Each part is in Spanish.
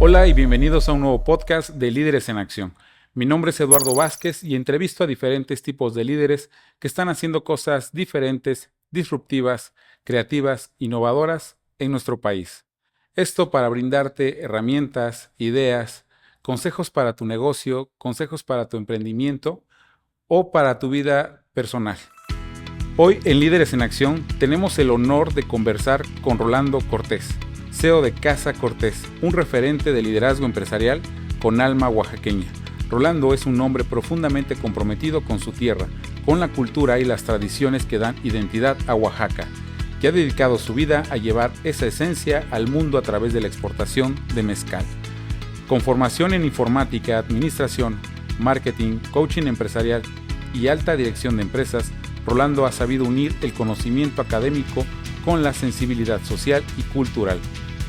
Hola y bienvenidos a un nuevo podcast de Líderes en Acción. Mi nombre es Eduardo Vázquez y entrevisto a diferentes tipos de líderes que están haciendo cosas diferentes, disruptivas, creativas, innovadoras en nuestro país. Esto para brindarte herramientas, ideas, consejos para tu negocio, consejos para tu emprendimiento o para tu vida personal. Hoy en Líderes en Acción tenemos el honor de conversar con Rolando Cortés, CEO de Casa Cortés, un referente de liderazgo empresarial con alma oaxaqueña. Rolando es un hombre profundamente comprometido con su tierra, con la cultura y las tradiciones que dan identidad a Oaxaca, que ha dedicado su vida a llevar esa esencia al mundo a través de la exportación de mezcal. Con formación en informática, administración, marketing, coaching empresarial y alta dirección de empresas, Rolando ha sabido unir el conocimiento académico con la sensibilidad social y cultural.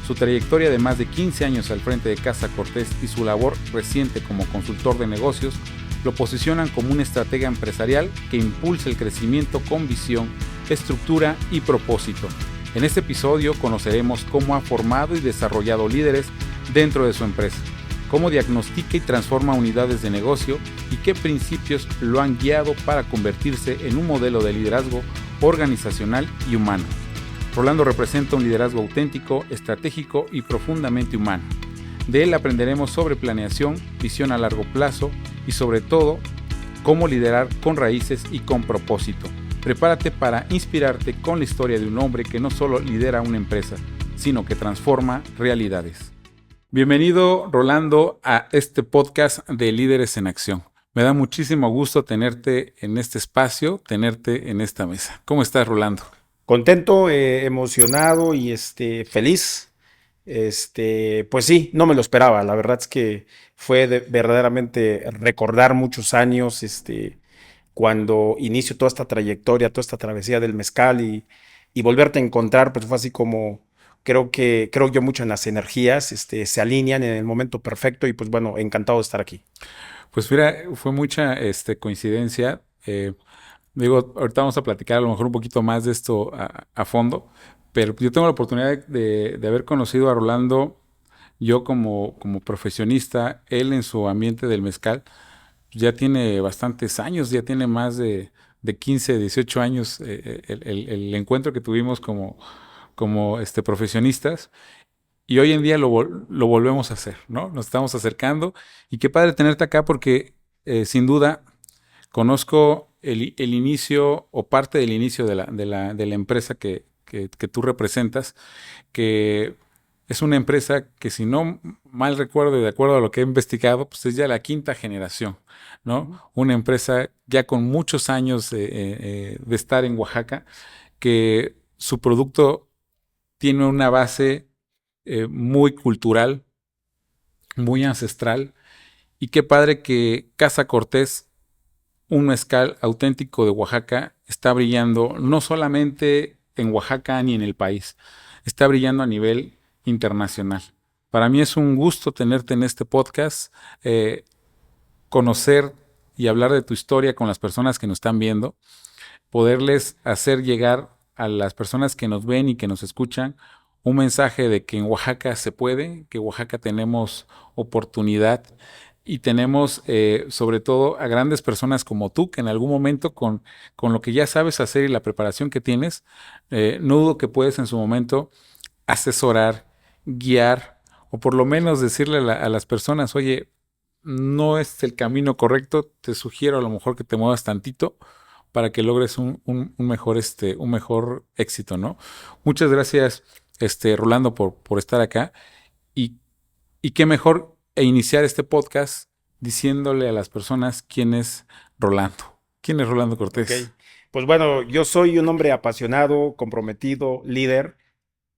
Su trayectoria de más de 15 años al frente de Casa Cortés y su labor reciente como consultor de negocios lo posicionan como un estratega empresarial que impulsa el crecimiento con visión, estructura y propósito. En este episodio conoceremos cómo ha formado y desarrollado líderes dentro de su empresa, cómo diagnostica y transforma unidades de negocio y qué principios lo han guiado para convertirse en un modelo de liderazgo organizacional y humano. Rolando representa un liderazgo auténtico, estratégico y profundamente humano. De él aprenderemos sobre planeación, visión a largo plazo y sobre todo, cómo liderar con raíces y con propósito. Prepárate para inspirarte con la historia de un hombre que no solo lidera una empresa, sino que transforma realidades. Bienvenido, Rolando, a este podcast de Líderes en Acción. Me da muchísimo gusto tenerte en este espacio, tenerte en esta mesa. ¿Cómo estás, Rolando? Contento, emocionado y feliz. Pues sí, no me lo esperaba. La verdad es que fue verdaderamente recordar muchos años, cuando inicio toda esta trayectoria, toda esta travesía del mezcal y volverte a encontrar, pues fue así como creo yo mucho en las energías, se alinean en el momento perfecto y pues bueno, encantado de estar aquí. Pues mira, fue mucha coincidencia. Digo, ahorita vamos a platicar a lo mejor un poquito más de esto a fondo, pero yo tengo la oportunidad de haber conocido a Rolando, yo como profesionista, él en su ambiente del mezcal, ya tiene bastantes años, ya tiene más de 15, 18 años el encuentro que tuvimos como profesionistas. Y hoy en día lo volvemos a hacer, ¿no? Nos estamos acercando. Y qué padre tenerte acá porque sin duda conozco el inicio o parte del inicio de la empresa que tú representas, que es una empresa que, si no mal recuerdo y de acuerdo a lo que he investigado, pues es ya la quinta generación, ¿no? Una empresa ya con muchos años de estar en Oaxaca, que su producto tiene una base muy cultural, muy ancestral, y qué padre que Casa Cortés, un mezcal auténtico de Oaxaca, está brillando no solamente en Oaxaca ni en el país, está brillando a nivel internacional. Para mí es un gusto tenerte en este podcast, conocer y hablar de tu historia con las personas que nos están viendo, poderles hacer llegar a las personas que nos ven y que nos escuchan un mensaje de que en Oaxaca se puede, que en Oaxaca tenemos oportunidad y tenemos sobre todo a grandes personas como tú, que en algún momento con lo que ya sabes hacer y la preparación que tienes, no dudo que puedes en su momento asesorar, guiar o por lo menos decirle a las personas, oye, no es el camino correcto, te sugiero a lo mejor que te muevas tantito para que logres un mejor éxito, ¿no? Muchas gracias, Rolando, por estar acá. Y, y qué mejor iniciar este podcast diciéndole a las personas quién es Rolando. ¿Quién es Rolando Ok. Cortés? Pues bueno, yo soy un hombre apasionado, comprometido, líder.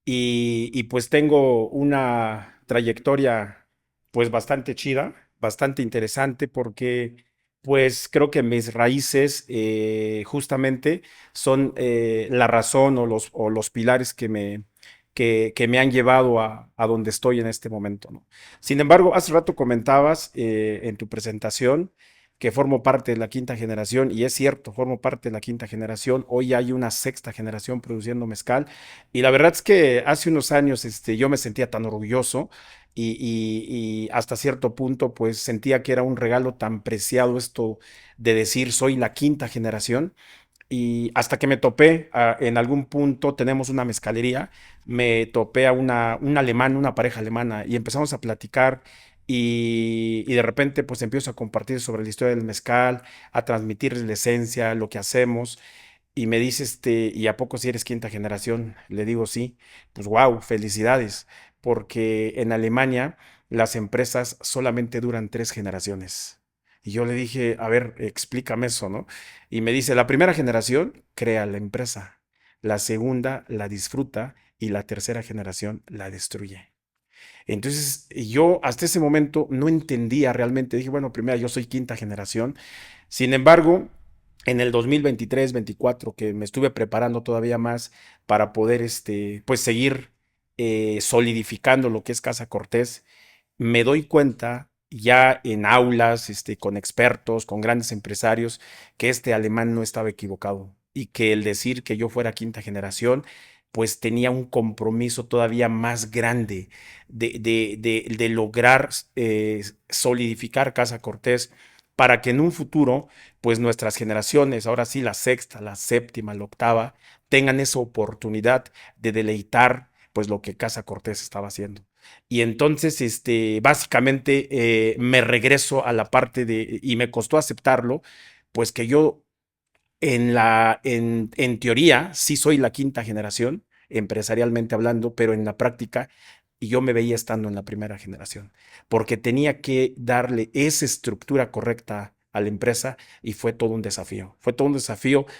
Y pues tengo una trayectoria pues bastante chida, bastante interesante porque pues creo que mis raíces justamente son la razón o los pilares que me han llevado a donde estoy en este momento, ¿no? Sin embargo, hace rato comentabas en tu presentación que formo parte de la quinta generación, y es cierto, formo parte de la quinta generación. Hoy hay una sexta generación produciendo mezcal, y la verdad es que hace unos años yo me sentía tan orgulloso y hasta cierto punto pues sentía que era un regalo tan preciado esto de decir soy la quinta generación. Y hasta que me topé en algún punto, tenemos una mezcalería, me topé a un alemán, una pareja alemana, y empezamos a platicar y de repente pues empiezo a compartir sobre la historia del mezcal, a transmitirles la esencia, lo que hacemos, y me dice, ¿y a poco si eres quinta generación? Le digo, sí. Pues wow, felicidades, porque en Alemania las empresas solamente duran 3 generaciones. Y yo le dije, a ver, explícame eso, ¿no? Y me dice, la primera generación crea la empresa, la segunda la disfruta y la tercera generación la destruye. Entonces, yo hasta ese momento no entendía realmente. Dije, bueno, primero yo soy quinta generación. Sin embargo, en el 2023-24, que me estuve preparando todavía más para poder, pues seguir solidificando lo que es Casa Cortés, me doy cuenta ya en aulas, con expertos, con grandes empresarios, que este alemán no estaba equivocado y que el decir que yo fuera quinta generación, pues tenía un compromiso todavía más grande de lograr solidificar Casa Cortés para que en un futuro, pues nuestras generaciones, ahora sí la sexta, la séptima, la octava, tengan esa oportunidad de deleitar pues lo que Casa Cortés estaba haciendo. Y entonces, básicamente me regreso a la parte y me costó aceptarlo, pues que yo en teoría sí soy la quinta generación, empresarialmente hablando, pero en la práctica yo me veía estando en la primera generación, porque tenía que darle esa estructura correcta a la empresa, y fue todo un desafío,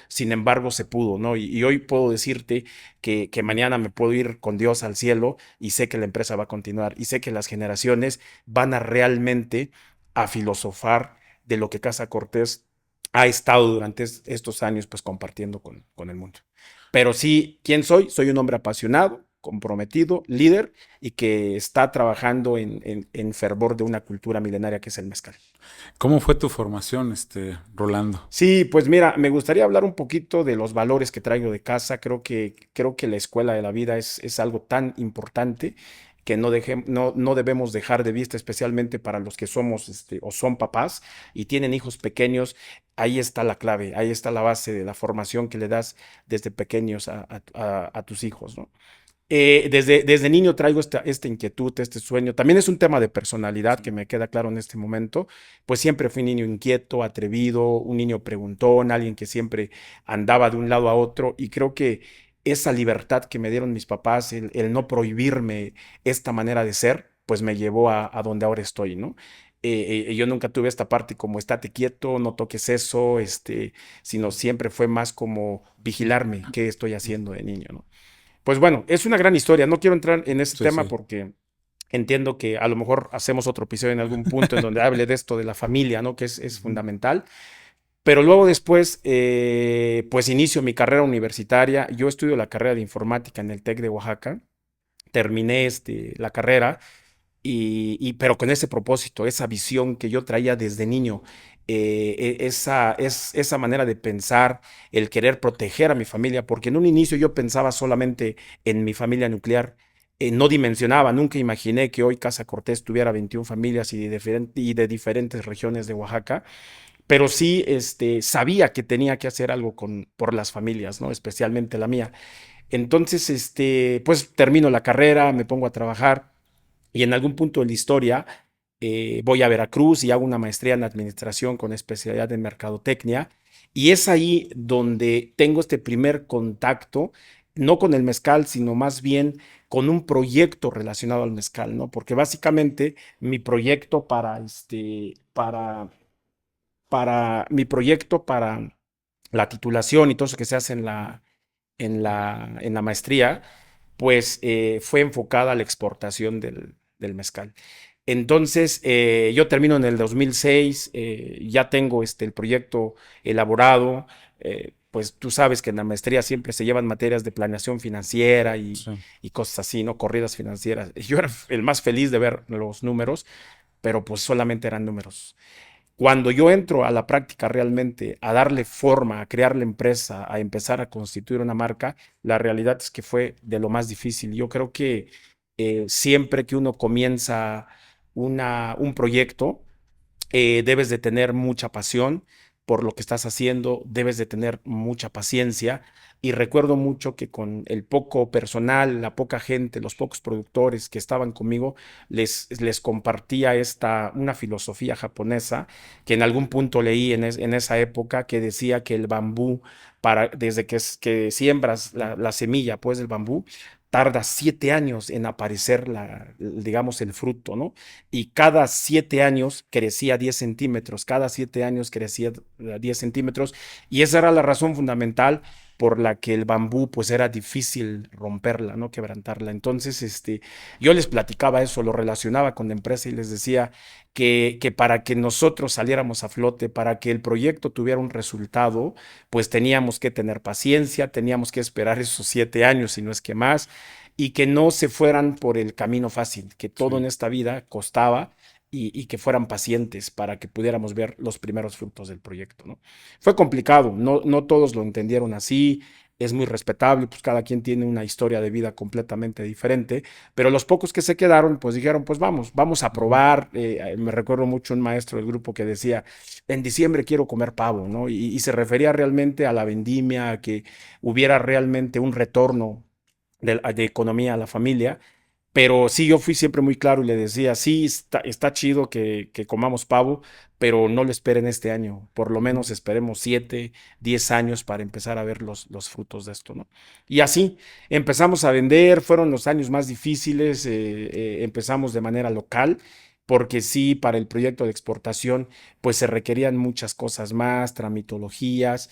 sin embargo se pudo, ¿no? Y hoy puedo decirte que mañana me puedo ir con Dios al cielo y sé que la empresa va a continuar y sé que las generaciones van a realmente a filosofar de lo que Casa Cortés ha estado durante estos años pues compartiendo con el mundo. Pero sí, ¿quién soy? Soy un hombre apasionado, comprometido, líder, y que está trabajando en fervor de una cultura milenaria que es el mezcal. ¿Cómo fue tu formación, Rolando? Sí, pues mira, me gustaría hablar un poquito de los valores que traigo de casa. Creo que la escuela de la vida es algo tan importante que no debemos dejar de vista, especialmente para los que somos o son papás y tienen hijos pequeños. Ahí está la clave, ahí está la base de la formación que le das desde pequeños a tus hijos, ¿no? Desde niño traigo esta inquietud, este sueño. También es un tema de personalidad que me queda claro en este momento. Pues siempre fui un niño inquieto, atrevido, un niño preguntón, alguien que siempre andaba de un lado a otro. Y creo que esa libertad que me dieron mis papás, el no prohibirme esta manera de ser, pues me llevó a donde ahora estoy, ¿no? Yo nunca tuve esta parte como estate quieto, no toques eso, sino siempre fue más como vigilarme qué estoy haciendo de niño, ¿no? Pues bueno, es una gran historia. No quiero entrar en ese Sí, tema sí. porque entiendo que a lo mejor hacemos otro episodio en algún punto en donde hable de esto de la familia, ¿no? Que es Ujú. fundamental. Pero luego después, pues inicio mi carrera universitaria. Yo estudio la carrera de informática en el TEC de Oaxaca. Terminé la carrera pero con ese propósito, esa visión que yo traía desde niño, esa manera de pensar, el querer proteger a mi familia, porque en un inicio yo pensaba solamente en mi familia nuclear. No dimensionaba, nunca imaginé que hoy Casa Cortés tuviera 21 familias y de diferentes regiones de Oaxaca, pero sí sabía que tenía que hacer algo por las familias, ¿no? Especialmente la mía. Entonces, pues termino la carrera, me pongo a trabajar, y en algún punto de la historia voy a Veracruz y hago una maestría en administración con especialidad en mercadotecnia. Y es ahí donde tengo este primer contacto, no con el mezcal, sino más bien con un proyecto relacionado al mezcal, ¿no? Porque básicamente mi proyecto para la titulación y todo eso que se hace en la maestría, pues fue enfocada a la exportación del mezcal. Entonces, yo termino en el 2006, ya tengo el proyecto elaborado. Pues tú sabes que en la maestría siempre se llevan materias de planeación financiera y, Sí. y cosas así, ¿no? Corridas financieras. Yo era el más feliz de ver los números, pero pues solamente eran números. Cuando yo entro a la práctica realmente, a darle forma, a crear la empresa, a empezar a constituir una marca, la realidad es que fue de lo más difícil. Yo creo que siempre que uno comienza un proyecto, debes de tener mucha pasión por lo que estás haciendo, debes de tener mucha paciencia. Y recuerdo mucho que con el poco personal, la poca gente, los pocos productores que estaban conmigo, les compartía una filosofía japonesa que en algún punto leí en esa época, que decía que el bambú, desde que siembras la semilla, pues, del bambú, tarda 7 años en aparecer digamos, el fruto, ¿no? Y cada 7 años crecía 10 centímetros, cada 7 años crecía 10 centímetros, y esa era la razón fundamental por la que el bambú pues era difícil romperla, no quebrantarla. Entonces, yo les platicaba eso, lo relacionaba con la empresa y les decía que para que nosotros saliéramos a flote, para que el proyecto tuviera un resultado, pues teníamos que tener paciencia, teníamos que esperar esos 7 años, si no es que más, y que no se fueran por el camino fácil, que todo en Sí. esta vida costaba, y que fueran pacientes para que pudiéramos ver los primeros frutos del proyecto, ¿no? Fue complicado, no todos lo entendieron así, es muy respetable, pues cada quien tiene una historia de vida completamente diferente, pero los pocos que se quedaron, pues dijeron, pues vamos a Ujú. probar. Me recuerdo mucho un maestro del grupo que decía, en diciembre quiero comer pavo, ¿no? Y se refería realmente a la vendimia, a que hubiera realmente un retorno de economía a la familia. Pero sí, yo fui siempre muy claro y le decía, sí, está chido que comamos pavo, pero no lo esperen este año. Por lo Ujú. menos esperemos 7, 10 años para empezar a ver los frutos de esto, ¿no? Y así empezamos a vender, fueron los años más difíciles, empezamos de manera local, porque sí, para el proyecto de exportación, pues se requerían muchas cosas más, tramitologías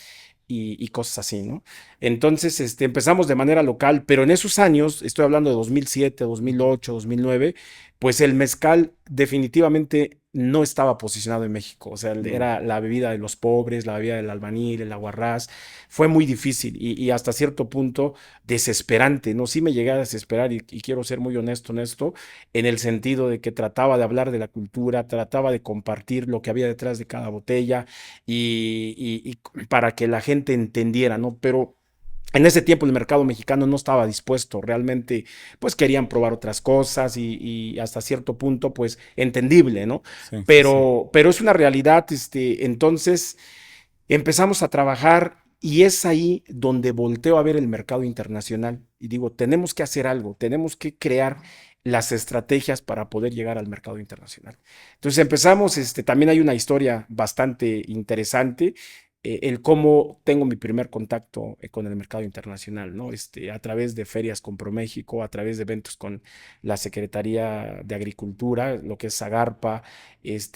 y cosas así, ¿no? Entonces, empezamos de manera local, pero en esos años, estoy hablando de 2007, Ujú. 2008, 2009, pues el mezcal definitivamente no estaba posicionado en México. O sea, No. era la bebida de los pobres, la bebida del albanil, el aguarrás. Fue muy difícil y hasta cierto punto desesperante, ¿no? Sí me llegué a desesperar y quiero ser muy honesto en esto, en el sentido de que trataba de hablar de la cultura, trataba de compartir lo que había detrás de cada botella y para que la gente entendiera, ¿no? Pero en ese tiempo el mercado mexicano no estaba dispuesto, realmente pues querían probar otras cosas y hasta cierto punto pues entendible, ¿no? Sí, sí, sí. Pero es una realidad, entonces empezamos a trabajar y es ahí donde volteo a ver el mercado internacional y digo, tenemos que hacer algo, tenemos que crear las estrategias para poder llegar al mercado internacional. Entonces empezamos, también hay una historia bastante interesante, el cómo tengo mi primer contacto con el mercado internacional, ¿no? A través de ferias con ProMéxico, a través de eventos con la Secretaría de Agricultura, lo que es Zagarpa,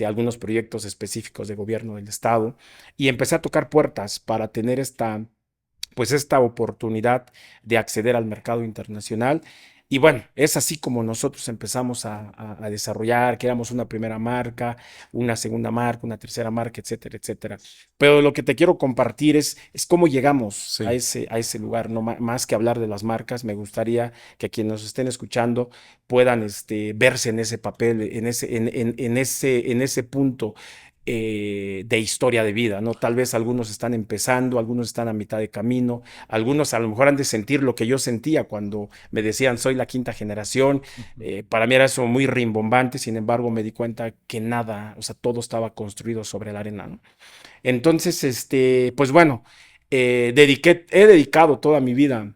algunos proyectos específicos de gobierno del estado, y empecé a tocar puertas para tener pues esta oportunidad de acceder al mercado internacional. Y bueno, es así como nosotros empezamos a desarrollar, creamos una primera marca, una segunda marca, una tercera marca, etcétera, etcétera. Pero lo que te quiero compartir es cómo llegamos a Sí. ese lugar, no más que hablar de las marcas. Me gustaría que quienes nos estén escuchando puedan verse en ese papel, en ese punto de historia de vida, ¿no? Tal vez algunos están empezando, algunos están a mitad de camino, algunos a lo mejor han de sentir lo que yo sentía cuando me decían soy la quinta generación. Ujú. Para mí era eso muy rimbombante, sin embargo me di cuenta que nada, o sea, todo estaba construido sobre la arena, ¿no? Entonces, pues bueno, he dedicado toda mi vida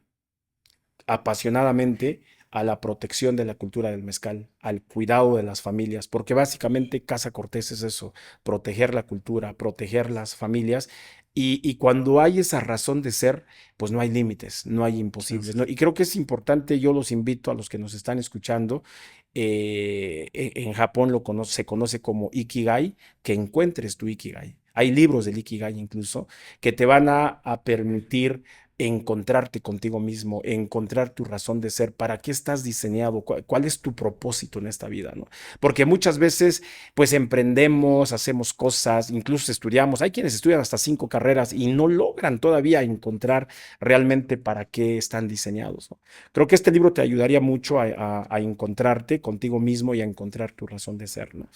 apasionadamente a la protección de la cultura del mezcal, al cuidado de las familias, porque básicamente Casa Cortés es eso, proteger la cultura, proteger las familias, y cuando hay esa razón de ser, pues no hay límites, no hay Sí, imposibles, sí, ¿no? sí. Y creo que es importante, yo los invito a los que nos están escuchando, en Japón se conoce como Ikigai, que encuentres tu Ikigai. Hay libros del Ikigai incluso que te van a permitir encontrarte contigo mismo, encontrar tu razón de ser, para qué estás diseñado, cuál es tu propósito en esta vida, ¿no? Porque muchas veces, pues emprendemos, hacemos cosas, incluso estudiamos, hay quienes estudian hasta 5 carreras y no logran todavía encontrar realmente para qué están diseñados, ¿no? Creo que este libro te ayudaría mucho a encontrarte contigo mismo y a encontrar tu razón de ser, ¿no?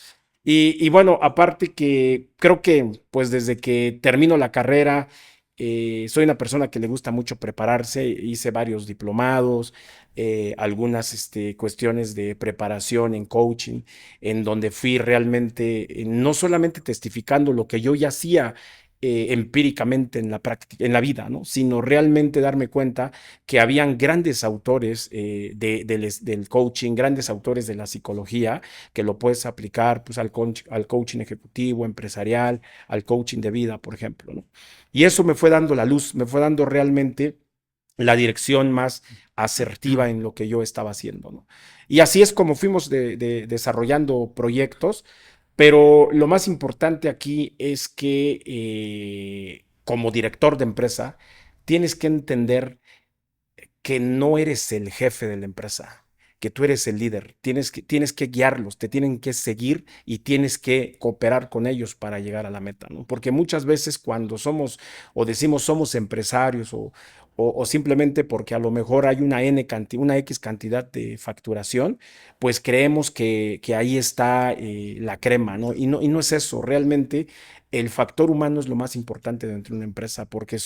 Y bueno, aparte que creo que pues desde que termino la carrera, soy una persona que le gusta mucho prepararse, hice varios diplomados, algunas cuestiones de preparación en coaching, en donde fui realmente no solamente testificando lo que yo ya hacía empíricamente en la práctica, en la vida, ¿no? Sino realmente darme cuenta que habían grandes autores del coaching, grandes autores de la psicología, que lo puedes aplicar pues, al coaching ejecutivo, empresarial, al coaching de vida, por ejemplo, ¿no? Y eso me fue dando la luz, me fue dando realmente la dirección más asertiva en lo que yo estaba haciendo, ¿no? Y así es como fuimos desarrollando proyectos, pero lo más importante aquí es que como director de empresa tienes que entender que no eres el jefe de la empresa, que tú eres el líder. Tienes que guiarlos, te tienen que seguir y tienes que cooperar con ellos para llegar a la meta, ¿no? Porque muchas veces cuando somos o decimos somos empresarios o simplemente porque a lo mejor hay una X cantidad de facturación, pues creemos que ahí está la crema, ¿no? Y no es eso, realmente el factor humano es lo más importante dentro de una empresa porque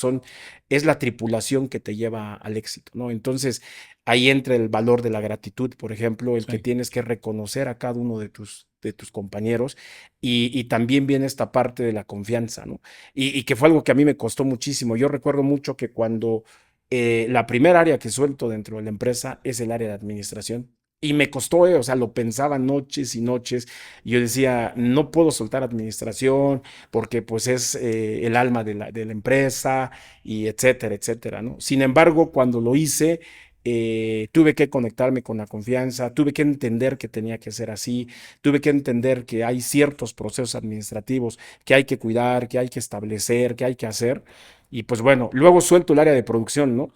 es la tripulación que te lleva al éxito, ¿no? Entonces, ahí entra el valor de la gratitud, por ejemplo, el que Sí. tienes que reconocer a cada uno de tus compañeros y también viene esta parte de la confianza, ¿no? Y que fue algo que a mí me costó muchísimo. Yo recuerdo mucho que cuando la primera área que suelto dentro de la empresa es el área de administración. Y me costó, o sea, lo pensaba noches y noches. Y yo decía, no puedo soltar administración porque pues es el alma de la empresa y etcétera, etcétera, ¿no? Sin embargo, cuando lo hice, tuve que conectarme con la confianza, tuve que entender que tenía que ser así, tuve que entender que hay ciertos procesos administrativos que hay que cuidar, que hay que establecer, que hay que hacer. Y pues bueno, luego suelto el área de producción, ¿no?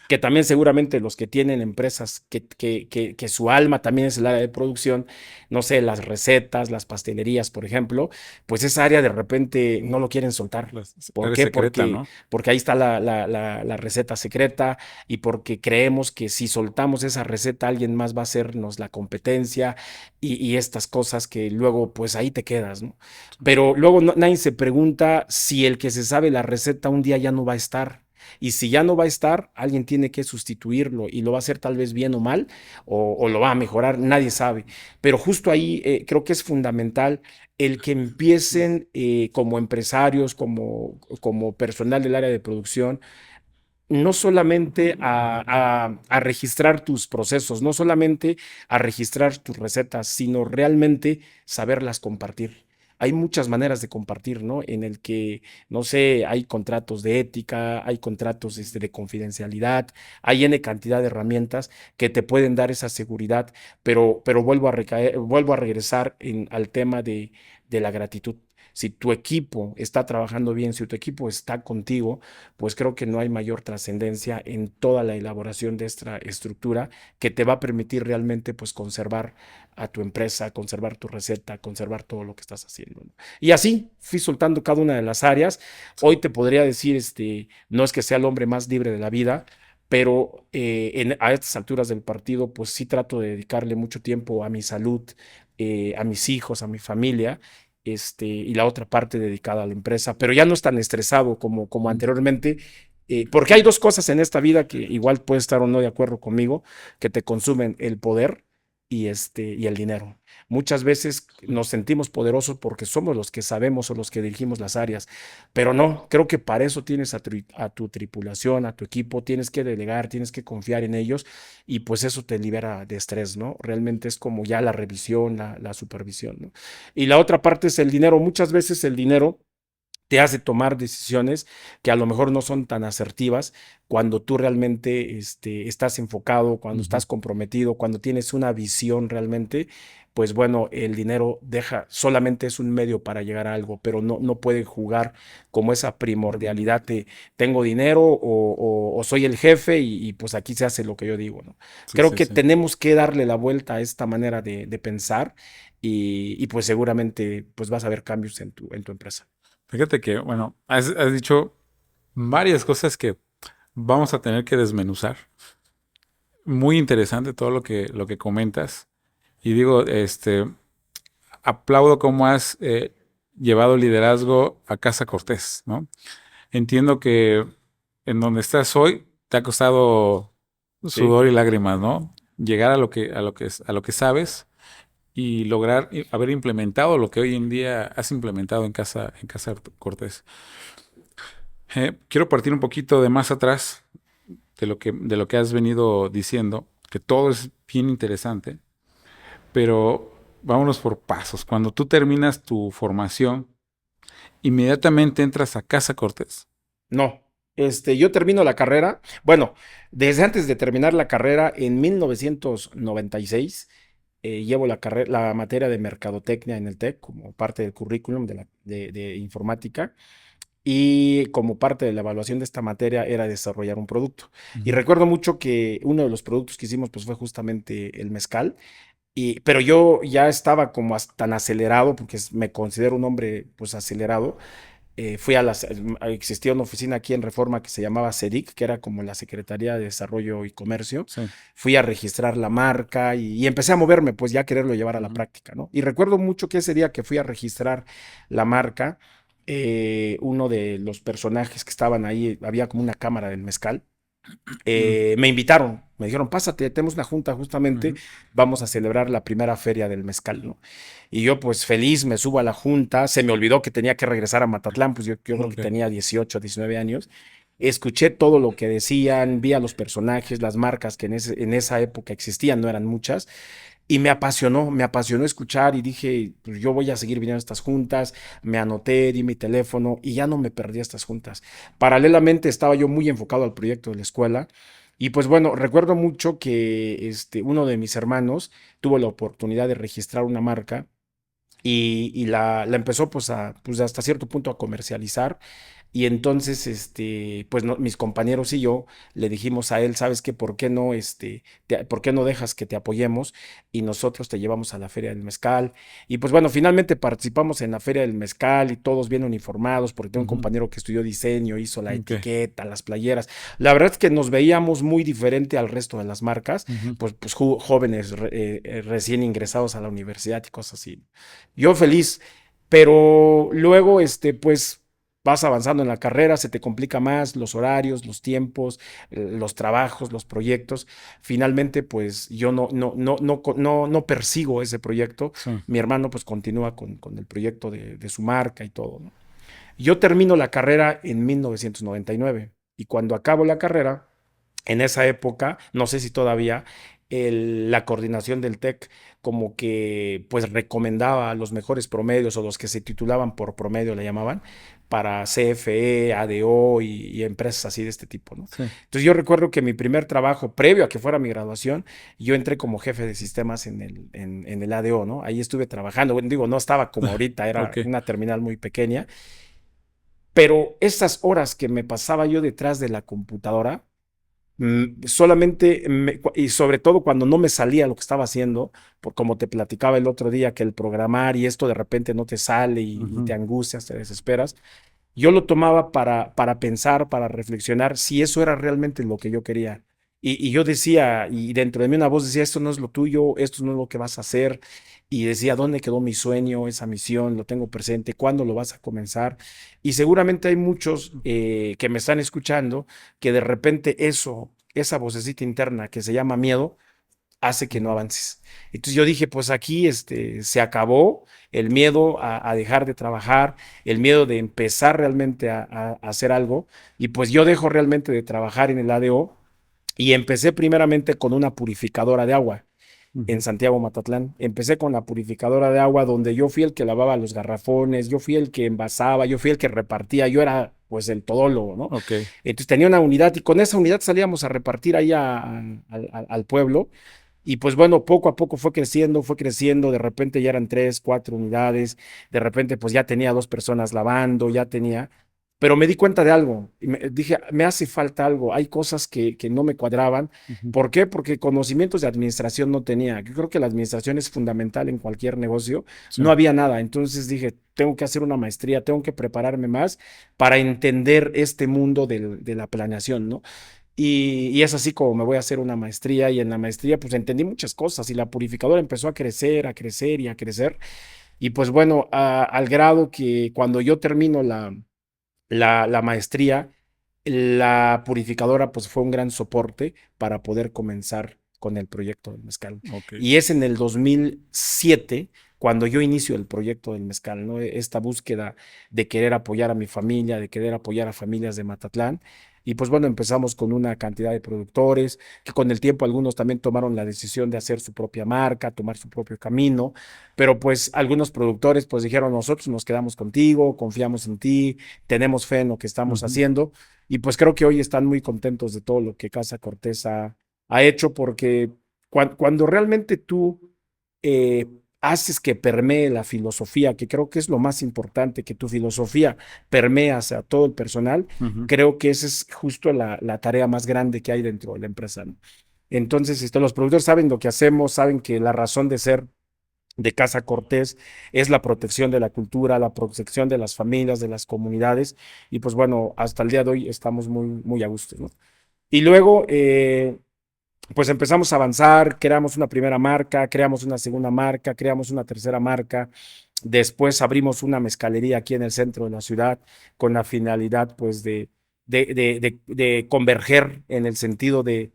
Que también seguramente los que tienen empresas que su alma también es el área de producción, no sé, las recetas, las pastelerías, por ejemplo, pues esa área de repente no lo quieren soltar. ¿Por Eres qué? secreta, Porque, ¿no? porque ahí está la receta secreta y porque creemos que si soltamos esa receta alguien más va a hacernos la competencia y estas cosas que luego pues ahí te quedas, ¿no? Pero luego nadie se pregunta si el que se sabe la receta un día ya no va a estar. Y si ya no va a estar, alguien tiene que sustituirlo y lo va a hacer tal vez bien o mal, o lo va a mejorar, nadie sabe. Pero justo ahí creo que es fundamental el que empiecen como empresarios, como personal del área de producción, no solamente a registrar tus procesos, no solamente a registrar tus recetas, sino realmente saberlas compartir. Hay muchas maneras de compartir, ¿no? En el que, no sé, hay contratos de ética, hay contratos de confidencialidad, hay N cantidad de herramientas que te pueden dar esa seguridad, pero vuelvo a regresar al tema de la gratitud. Si tu equipo está trabajando bien, si tu equipo está contigo, pues creo que no hay mayor trascendencia en toda la elaboración de esta estructura que te va a permitir realmente pues conservar a tu empresa, conservar tu receta, conservar todo lo que estás haciendo, ¿no? Y así fui soltando cada una de las áreas. Hoy te podría decir, no es que sea el hombre más libre de la vida, pero a estas alturas del partido, pues sí trato de dedicarle mucho tiempo a mi salud, a mis hijos, a mi familia, y la otra parte dedicada a la empresa, pero ya no es tan estresado como anteriormente, porque hay dos cosas en esta vida que igual puedes estar o no de acuerdo conmigo, que te consumen el poder y el dinero. Muchas veces nos sentimos poderosos porque somos los que sabemos o los que dirigimos las áreas, pero no, creo que para eso tienes a tu tripulación, a tu equipo, tienes que delegar, tienes que confiar en ellos y pues eso te libera de estrés, ¿no? Realmente es como ya la revisión, la supervisión, ¿no? Y la otra parte es el dinero. Muchas veces el dinero te hace tomar decisiones que a lo mejor no son tan asertivas cuando tú realmente estás enfocado, cuando Ujú. estás comprometido, cuando tienes una visión realmente, pues bueno, el dinero solamente es un medio para llegar a algo, pero no puede jugar como esa primordialidad de tengo dinero o soy el jefe y pues aquí se hace lo que yo digo, ¿no? Sí, Creo sí, que sí. tenemos que darle la vuelta a esta manera de pensar y pues seguramente pues vas a ver cambios en tu empresa. Fíjate que, bueno, has dicho varias cosas que vamos a tener que desmenuzar. Muy interesante todo lo que comentas. Y digo, aplaudo cómo has llevado el liderazgo a Casa Cortés, ¿no? Entiendo que en donde estás hoy te ha costado Sí. sudor y lágrimas, ¿no? Llegar a lo que sabes y lograr haber implementado lo que hoy en día has implementado en Casa Cortés. Quiero partir un poquito de más atrás de lo que has venido diciendo, que todo es bien interesante, pero vámonos por pasos. Cuando tú terminas tu formación, inmediatamente entras a Casa Cortés. No, yo termino la carrera. Bueno, desde antes de terminar la carrera, en 1996, llevo la materia de mercadotecnia en el TEC como parte del currículum de informática. Y como parte de la evaluación de esta materia era desarrollar un producto. Y Ujú. recuerdo mucho que uno de los productos que hicimos pues fue justamente el mezcal. Pero yo ya estaba como tan acelerado, porque me considero un hombre pues acelerado. Existía una oficina aquí en Reforma que se llamaba CEDIC, que era como la Secretaría de Desarrollo y Comercio. Sí. Fui a registrar la marca y empecé a moverme, pues ya a quererlo llevar a la Ujú. práctica, ¿no? Y recuerdo mucho que ese día que fui a registrar la marca, uno de los personajes que estaban ahí, había como una cámara del mezcal. Mm. Me invitaron, me dijeron, pásate, tenemos una junta justamente, Ujú. vamos a celebrar la primera feria del mezcal, ¿no? Y yo pues feliz me subo a la junta, se me olvidó que tenía que regresar a Matatlán, pues yo creo que Ok. tenía 18, 19 años. Escuché todo lo que decían, vi a los personajes, las marcas que en esa época existían, no eran muchas, y me apasionó escuchar y dije, pues yo voy a seguir viniendo a estas juntas, me anoté, di mi teléfono y ya no me perdí estas juntas. Paralelamente estaba yo muy enfocado al proyecto de la escuela y pues bueno, recuerdo mucho que uno de mis hermanos tuvo la oportunidad de registrar una marca y la empezó pues hasta cierto punto a comercializar. Y entonces, pues mis compañeros y yo le dijimos a él, ¿sabes qué? ¿Por qué no, por qué no dejas que te apoyemos y nosotros te llevamos a la Feria del Mezcal? Y pues bueno, finalmente participamos en la Feria del Mezcal y todos bien uniformados, porque tengo un Ujú. compañero que estudió diseño, hizo la Ok. etiqueta, las playeras. La verdad es que nos veíamos muy diferente al resto de las marcas, Ujú. pues jóvenes recién ingresados a la universidad y cosas así. Yo feliz, pero luego, pues vas avanzando en la carrera, se te complica más los horarios, los tiempos, los trabajos, los proyectos. Finalmente, pues yo no persigo ese proyecto. Sí. Mi hermano pues continúa con el proyecto de su marca y todo, ¿no? Yo termino la carrera en 1999 y cuando acabo la carrera, en esa época, no sé si todavía, la coordinación del TEC como que pues recomendaba los mejores promedios o los que se titulaban por promedio, le llamaban, para CFE, ADO y empresas así de este tipo, ¿no? Sí. Entonces yo recuerdo que mi primer trabajo, previo a que fuera mi graduación, yo entré como jefe de sistemas en el ADO, ¿no? Ahí estuve trabajando, bueno, digo, no estaba como ahorita, era Ok. una terminal muy pequeña, pero esas horas que me pasaba yo detrás de la computadora, solamente, y sobre todo cuando no me salía lo que estaba haciendo, por como te platicaba el otro día, que el programar y esto de repente no te sale y te Ujú. angustias, te desesperas, yo lo tomaba para pensar, para reflexionar si eso era realmente lo que yo quería. Y yo decía, y dentro de mí una voz decía, esto no es lo tuyo, esto no es lo que vas a hacer. Y decía, ¿dónde quedó mi sueño, esa misión? Lo tengo presente, ¿cuándo lo vas a comenzar? Y seguramente hay muchos que me están escuchando que de repente esa vocecita interna que se llama miedo, hace que no Ujú. avances. Entonces yo dije, pues aquí se acabó el miedo a dejar de trabajar, el miedo de empezar realmente a hacer algo, y pues yo dejo realmente de trabajar en el ADO y empecé primeramente con una purificadora de agua en Ujú. Santiago Matatlán. Empecé con la purificadora de agua donde yo fui el que lavaba los garrafones, yo fui el que envasaba, yo fui el que repartía, yo era pues el todólogo, ¿no? Ok. Entonces tenía una unidad y con esa unidad salíamos a repartir ahí al pueblo. Y pues bueno, poco a poco fue creciendo, de repente ya eran 3, 4 unidades, de repente pues ya tenía 2 personas lavando, ya tenía, pero me di cuenta de algo, y dije, me hace falta algo, hay cosas que no me cuadraban. Ujú. ¿Por qué? Porque conocimientos de administración no tenía. Yo creo que la administración es fundamental en cualquier negocio, Sí. no había nada, entonces dije, tengo que hacer una maestría, tengo que prepararme más para entender este mundo de la planeación, ¿no? Y es así como me voy a hacer una maestría y en la maestría pues entendí muchas cosas y la purificadora empezó a crecer y a crecer. Y pues bueno, al grado que cuando yo termino la maestría, la purificadora pues fue un gran soporte para poder comenzar con el proyecto del mezcal. Ok. Y es en el 2007 cuando yo inicio el proyecto del mezcal, ¿no? Esta búsqueda de querer apoyar a mi familia, de querer apoyar a familias de Matatlán. Y pues bueno, empezamos con una cantidad de productores, que con el tiempo algunos también tomaron la decisión de hacer su propia marca, tomar su propio camino, pero pues algunos productores pues dijeron, nosotros nos quedamos contigo, confiamos en ti, tenemos fe en lo que estamos Ujú. haciendo y pues creo que hoy están muy contentos de todo lo que Casa Cortés ha hecho porque cuando realmente tú eh, haces que permee la filosofía, que creo que es lo más importante, que tu filosofía permee hacia todo el personal, Ujú. creo que esa es justo la tarea más grande que hay dentro de la empresa, ¿no? Entonces, los productores saben lo que hacemos, saben que la razón de ser de Casa Cortés es la protección de la cultura, la protección de las familias, de las comunidades, y pues bueno, hasta el día de hoy estamos muy, muy a gusto, ¿no? Y luego, pues empezamos a avanzar, creamos una primera marca, creamos una segunda marca, creamos una tercera marca, después abrimos una mezcalería aquí en el centro de la ciudad con la finalidad pues de converger en el sentido de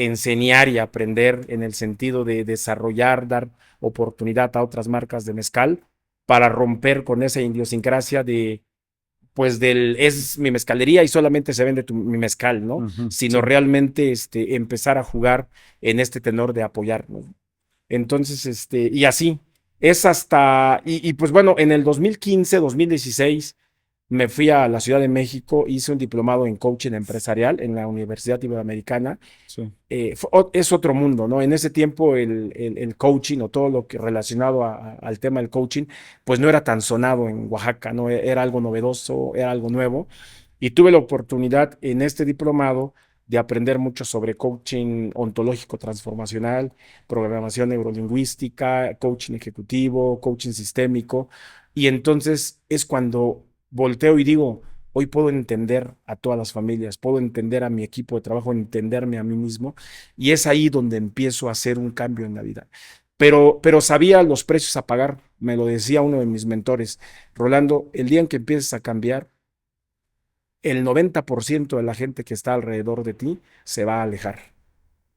enseñar y aprender, en el sentido de desarrollar, dar oportunidad a otras marcas de mezcal para romper con esa idiosincrasia de pues es mi mezcalería y solamente se vende mi mezcal, ¿no? Ujú. Sino Sí. realmente empezar a jugar en este tenor de apoyarnos. Entonces, y así, es hasta, y pues bueno, en el 2015, 2016, me fui a la Ciudad de México, hice un diplomado en coaching empresarial en la Universidad Iberoamericana. Sí. Es otro mundo, ¿no? En ese tiempo el coaching o todo lo que relacionado al tema del coaching, pues no era tan sonado en Oaxaca, ¿no? Era algo novedoso, era algo nuevo. Y tuve la oportunidad en este diplomado de aprender mucho sobre coaching ontológico transformacional, programación neurolingüística, coaching ejecutivo, coaching sistémico. Y entonces es cuando volteo y digo, hoy puedo entender a todas las familias, puedo entender a mi equipo de trabajo, entenderme a mí mismo, y es ahí donde empiezo a hacer un cambio en la vida. Pero sabía los precios a pagar, me lo decía uno de mis mentores, Rolando, el día en que empieces a cambiar, el 90% de la gente que está alrededor de ti se va a alejar,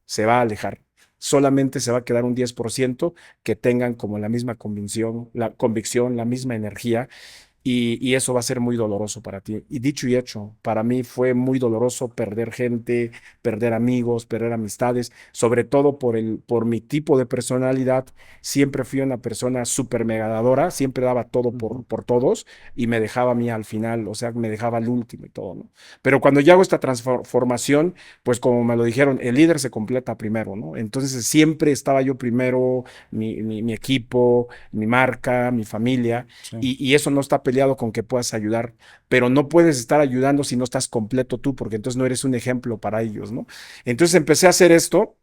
se va a alejar. Solamente se va a quedar un 10% que tengan como la convicción, la misma energía y eso va a ser muy doloroso para ti. Y dicho y hecho, para mí fue muy doloroso perder gente, perder amigos, perder amistades, sobre todo por mi tipo de personalidad. Siempre fui una persona súper megadadora, siempre daba todo Ujú. por todos y me dejaba a mí al final, o sea, me dejaba al último y todo, ¿no? Pero cuando yo hago esta transformación, pues como me lo dijeron, el líder se completa primero, ¿no? Entonces siempre estaba yo primero, mi equipo, mi marca, mi familia Sí. y eso no está peleado con que puedas ayudar, pero no puedes estar ayudando si no estás completo tú, porque entonces no eres un ejemplo para ellos, ¿no? Entonces empecé a hacer esto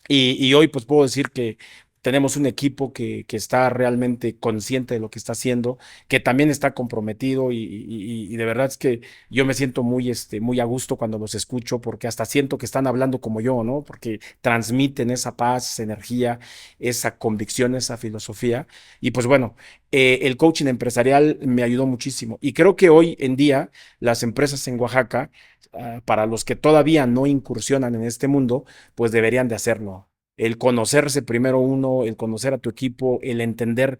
y hoy pues puedo decir que tenemos un equipo que está realmente consciente de lo que está haciendo, que también está comprometido y de verdad es que yo me siento muy, muy a gusto cuando los escucho porque hasta siento que están hablando como yo, ¿no? Porque transmiten esa paz, esa energía, esa convicción, esa filosofía. Y pues bueno, el coaching empresarial me ayudó muchísimo y creo que hoy en día las empresas en Oaxaca, para los que todavía no incursionan en este mundo, pues deberían de hacerlo. El conocerse primero uno, el conocer a tu equipo, el entender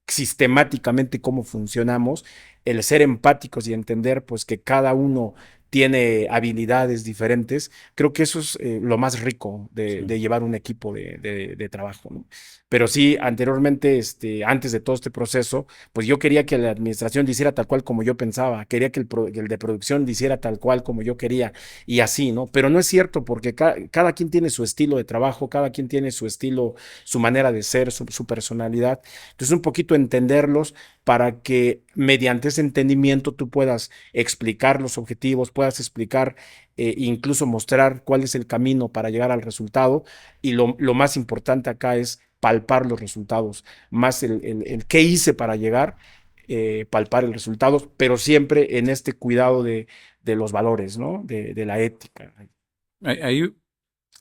sistemáticamente cómo funcionamos, el ser empáticos y entender pues que cada uno tiene habilidades diferentes, creo que eso es lo más rico Sí. de llevar un equipo de trabajo, ¿no? Pero sí, anteriormente, antes de todo este proceso, pues yo quería que la administración hiciera tal cual como yo pensaba, quería que el de producción hiciera tal cual como yo quería y así, ¿no? Pero no es cierto porque cada quien tiene su estilo de trabajo, cada quien tiene su estilo, su manera de ser, su personalidad. Entonces, un poquito entenderlos para que mediante ese entendimiento tú puedas explicar los objetivos, puedas explicar, incluso mostrar cuál es el camino para llegar al resultado. Y lo más importante acá es palpar los resultados, más el qué hice para llegar, palpar el resultado, pero siempre en este cuidado de los valores, ¿no? De la ética. Hay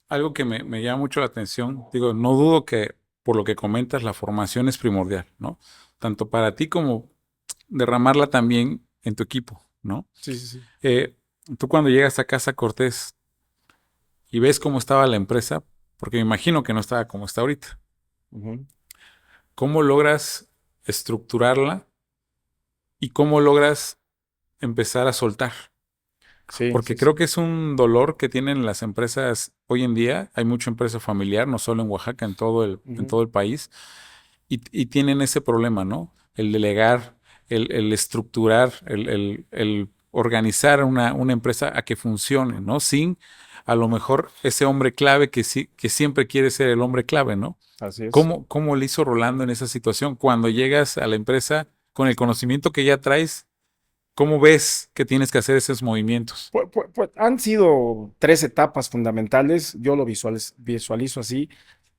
algo que me llama mucho la atención. Digo, no dudo que por lo que comentas, la formación es primordial, ¿no? Tanto para ti como derramarla también en tu equipo, ¿no? Sí, sí, sí. Eh, Tú cuando llegas a Casa Cortés y ves cómo estaba la empresa, porque me imagino que no estaba como está ahorita, Ujú. ¿cómo logras estructurarla y cómo logras empezar a soltar? Sí, Porque sí, creo sí. que es un dolor que tienen las empresas hoy en día. Hay mucha empresa familiar, no solo en Oaxaca, en Ujú. todo el país, y tienen ese problema, ¿no? El delegar, el estructurar, el organizar una empresa a que funcione, ¿no? Sin a lo mejor ese hombre clave que, sí, que siempre quiere ser el hombre clave, ¿no? Así es. ¿Cómo le hizo Rolando en esa situación? Cuando llegas a la empresa con el conocimiento que ya traes, ¿cómo ves que tienes que hacer esos movimientos? Pues, han sido tres etapas fundamentales, yo lo visualizo así.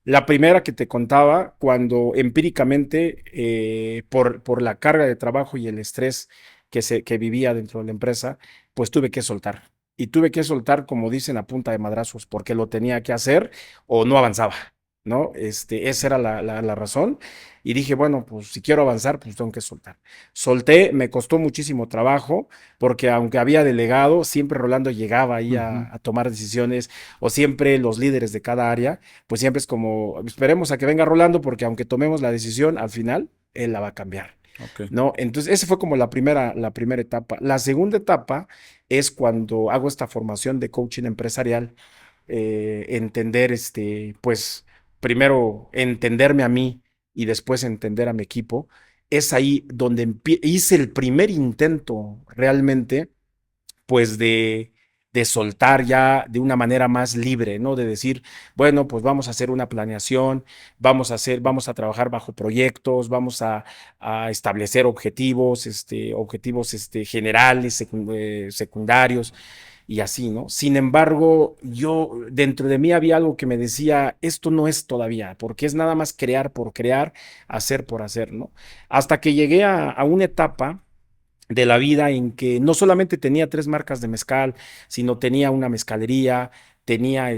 La primera que te contaba, cuando empíricamente, por la carga de trabajo y el estrés que vivía dentro de la empresa, pues tuve que soltar. Y tuve que soltar, como dicen, a punta de madrazos, porque lo tenía que hacer o no avanzaba, ¿no? Esa era la razón. Y dije, bueno, pues si quiero avanzar, pues tengo que soltar. Solté, me costó muchísimo trabajo, porque aunque había delegado, siempre Rolando llegaba ahí Ujú. a tomar decisiones, o siempre los líderes de cada área pues siempre es como, esperemos a que venga Rolando porque aunque tomemos la decisión, al final él la va a cambiar, Ok. ¿no? Entonces, esa fue como la primera etapa. La segunda etapa es cuando hago esta formación de coaching empresarial, entender, pues, primero entenderme a mí y después entender a mi equipo. Es ahí donde hice el primer intento realmente pues de soltar ya de una manera más libre, ¿no? De decir, bueno, pues vamos a hacer una planeación, vamos a trabajar bajo proyectos, a establecer objetivos, objetivos generales, secundarios y así, ¿no? Sin embargo, yo dentro de mí había algo que me decía, esto no es todavía, porque es nada más crear por crear, hacer por hacer, ¿no? Hasta que llegué a una etapa de la vida en que no solamente tenía tres marcas de mezcal, sino tenía una mezcalería, tenía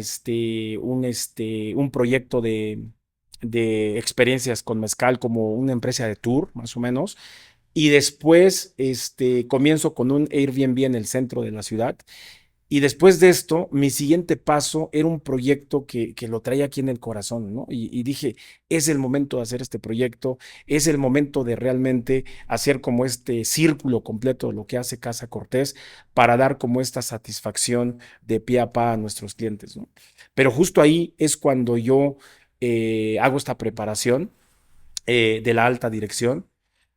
un proyecto de experiencias con mezcal como una empresa de tour, más o menos. Y después comienzo con un Airbnb en el centro de la ciudad y después de esto, mi siguiente paso era un proyecto que lo traía aquí en el corazón, ¿no? Y dije, es el momento de hacer este proyecto, es el momento de realmente hacer como este círculo completo de lo que hace Casa Cortés para dar como esta satisfacción de pie a pa a nuestros clientes, ¿no? Pero justo ahí es cuando yo hago esta preparación de la alta dirección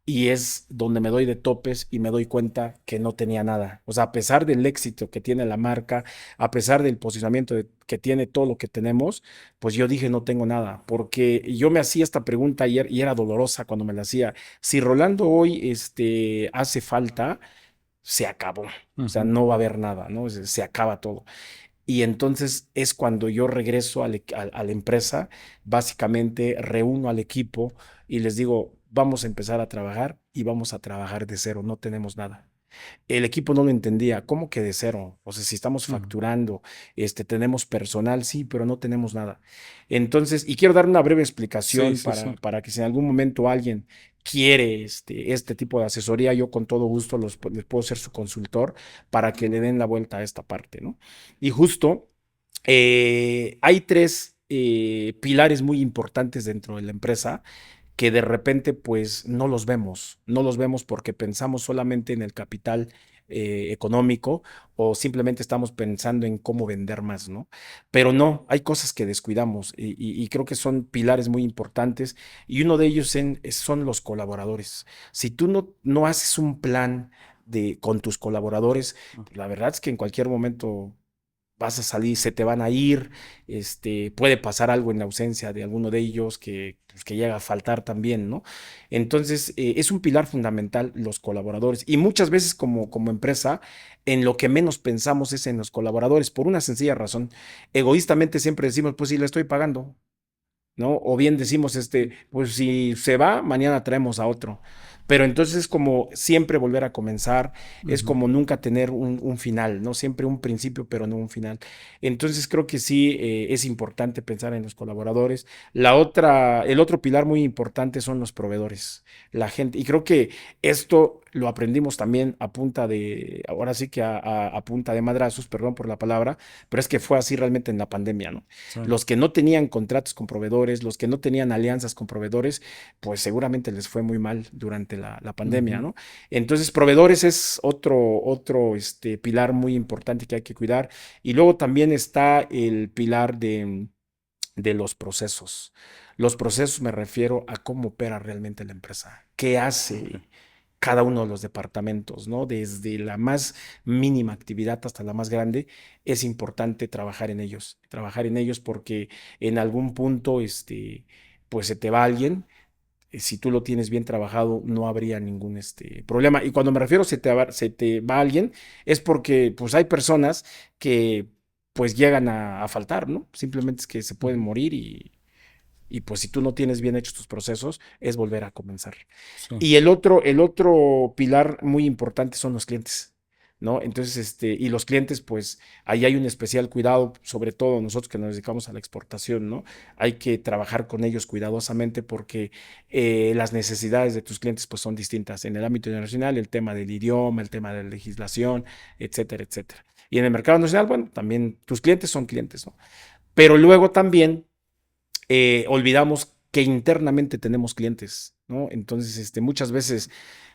y es donde me doy de topes y me doy cuenta que no tenía nada. O sea, a pesar del éxito que tiene la marca, a pesar del posicionamiento que tiene todo lo que tenemos, pues yo dije no tengo nada, porque yo me hacía esta pregunta ayer y era dolorosa cuando me la hacía. Si Rolando hoy hace falta, se acabó. O sea, Ujú. no va a haber nada, ¿no? Se acaba todo. Y entonces es cuando yo regreso a la empresa, básicamente reúno al equipo y les digo, vamos a empezar a trabajar y vamos a trabajar de cero, no tenemos nada. El equipo no lo entendía, ¿cómo que de cero? O sea, si estamos Ujú. facturando, tenemos personal, sí, pero no tenemos nada. Entonces, y quiero dar una breve Sí, explicación sí, sí. para que si en algún momento alguien quiere este tipo de asesoría, yo con todo gusto les puedo ser su consultor para que le den la vuelta a esta parte, ¿no? Y justo hay tres pilares muy importantes dentro de la empresa que de repente pues no los vemos porque pensamos solamente en el capital económico o simplemente estamos pensando en cómo vender más, ¿no? Pero no, hay cosas que descuidamos y creo que son pilares muy importantes y uno de ellos son los colaboradores. Si tú no haces un plan con tus colaboradores, la verdad es que en cualquier momento vas a salir, se te van a ir, puede pasar algo en la ausencia de alguno de ellos pues, que llega a faltar también, ¿no? Entonces, es un pilar fundamental los colaboradores y muchas veces como empresa, en lo que menos pensamos es en los colaboradores, por una sencilla razón. Egoístamente siempre decimos, pues sí, le estoy pagando, ¿no? O bien decimos, pues si se va, mañana traemos a otro. Pero entonces es como siempre volver a comenzar, es Ujú. como nunca tener un final, ¿no? Siempre un principio, pero no un final. Entonces creo que sí es importante pensar en los colaboradores. El otro pilar muy importante son los proveedores, la gente. Y creo que esto lo aprendimos también a punta de, ahora sí que a punta de madrazos, perdón por la palabra, pero es que fue así realmente en la pandemia, ¿no? Sí. Los que no tenían contratos con proveedores, los que no tenían alianzas con proveedores, pues seguramente les fue muy mal durante la pandemia, Ujú. ¿no? Entonces, proveedores es otro pilar muy importante que hay que cuidar. Y luego también está el pilar de los procesos. Los procesos me refiero a cómo opera realmente la empresa, qué Ok. hace cada uno de los departamentos, ¿no? Desde la más mínima actividad hasta la más grande, es importante trabajar en ellos porque en algún punto, pues se te va alguien. Si tú lo tienes bien trabajado, no habría ningún problema. Y cuando me refiero se te va alguien, es porque pues hay personas que pues llegan a faltar, ¿no? Simplemente es que se pueden Ujú. morir y pues si tú no tienes bien hechos tus procesos, es volver a comenzar. Sí. Y el otro pilar muy importante son los clientes, ¿no? Entonces, y los clientes, pues ahí hay un especial cuidado, sobre todo nosotros que nos dedicamos a la exportación, ¿no? Hay que trabajar con ellos cuidadosamente porque las necesidades de tus clientes, pues son distintas. En el ámbito internacional, el tema del idioma, el tema de la legislación, etcétera, etcétera. Y en el mercado nacional, bueno, también tus clientes son clientes, ¿no? Pero luego también olvidamos que internamente tenemos clientes, ¿no? Entonces, muchas veces,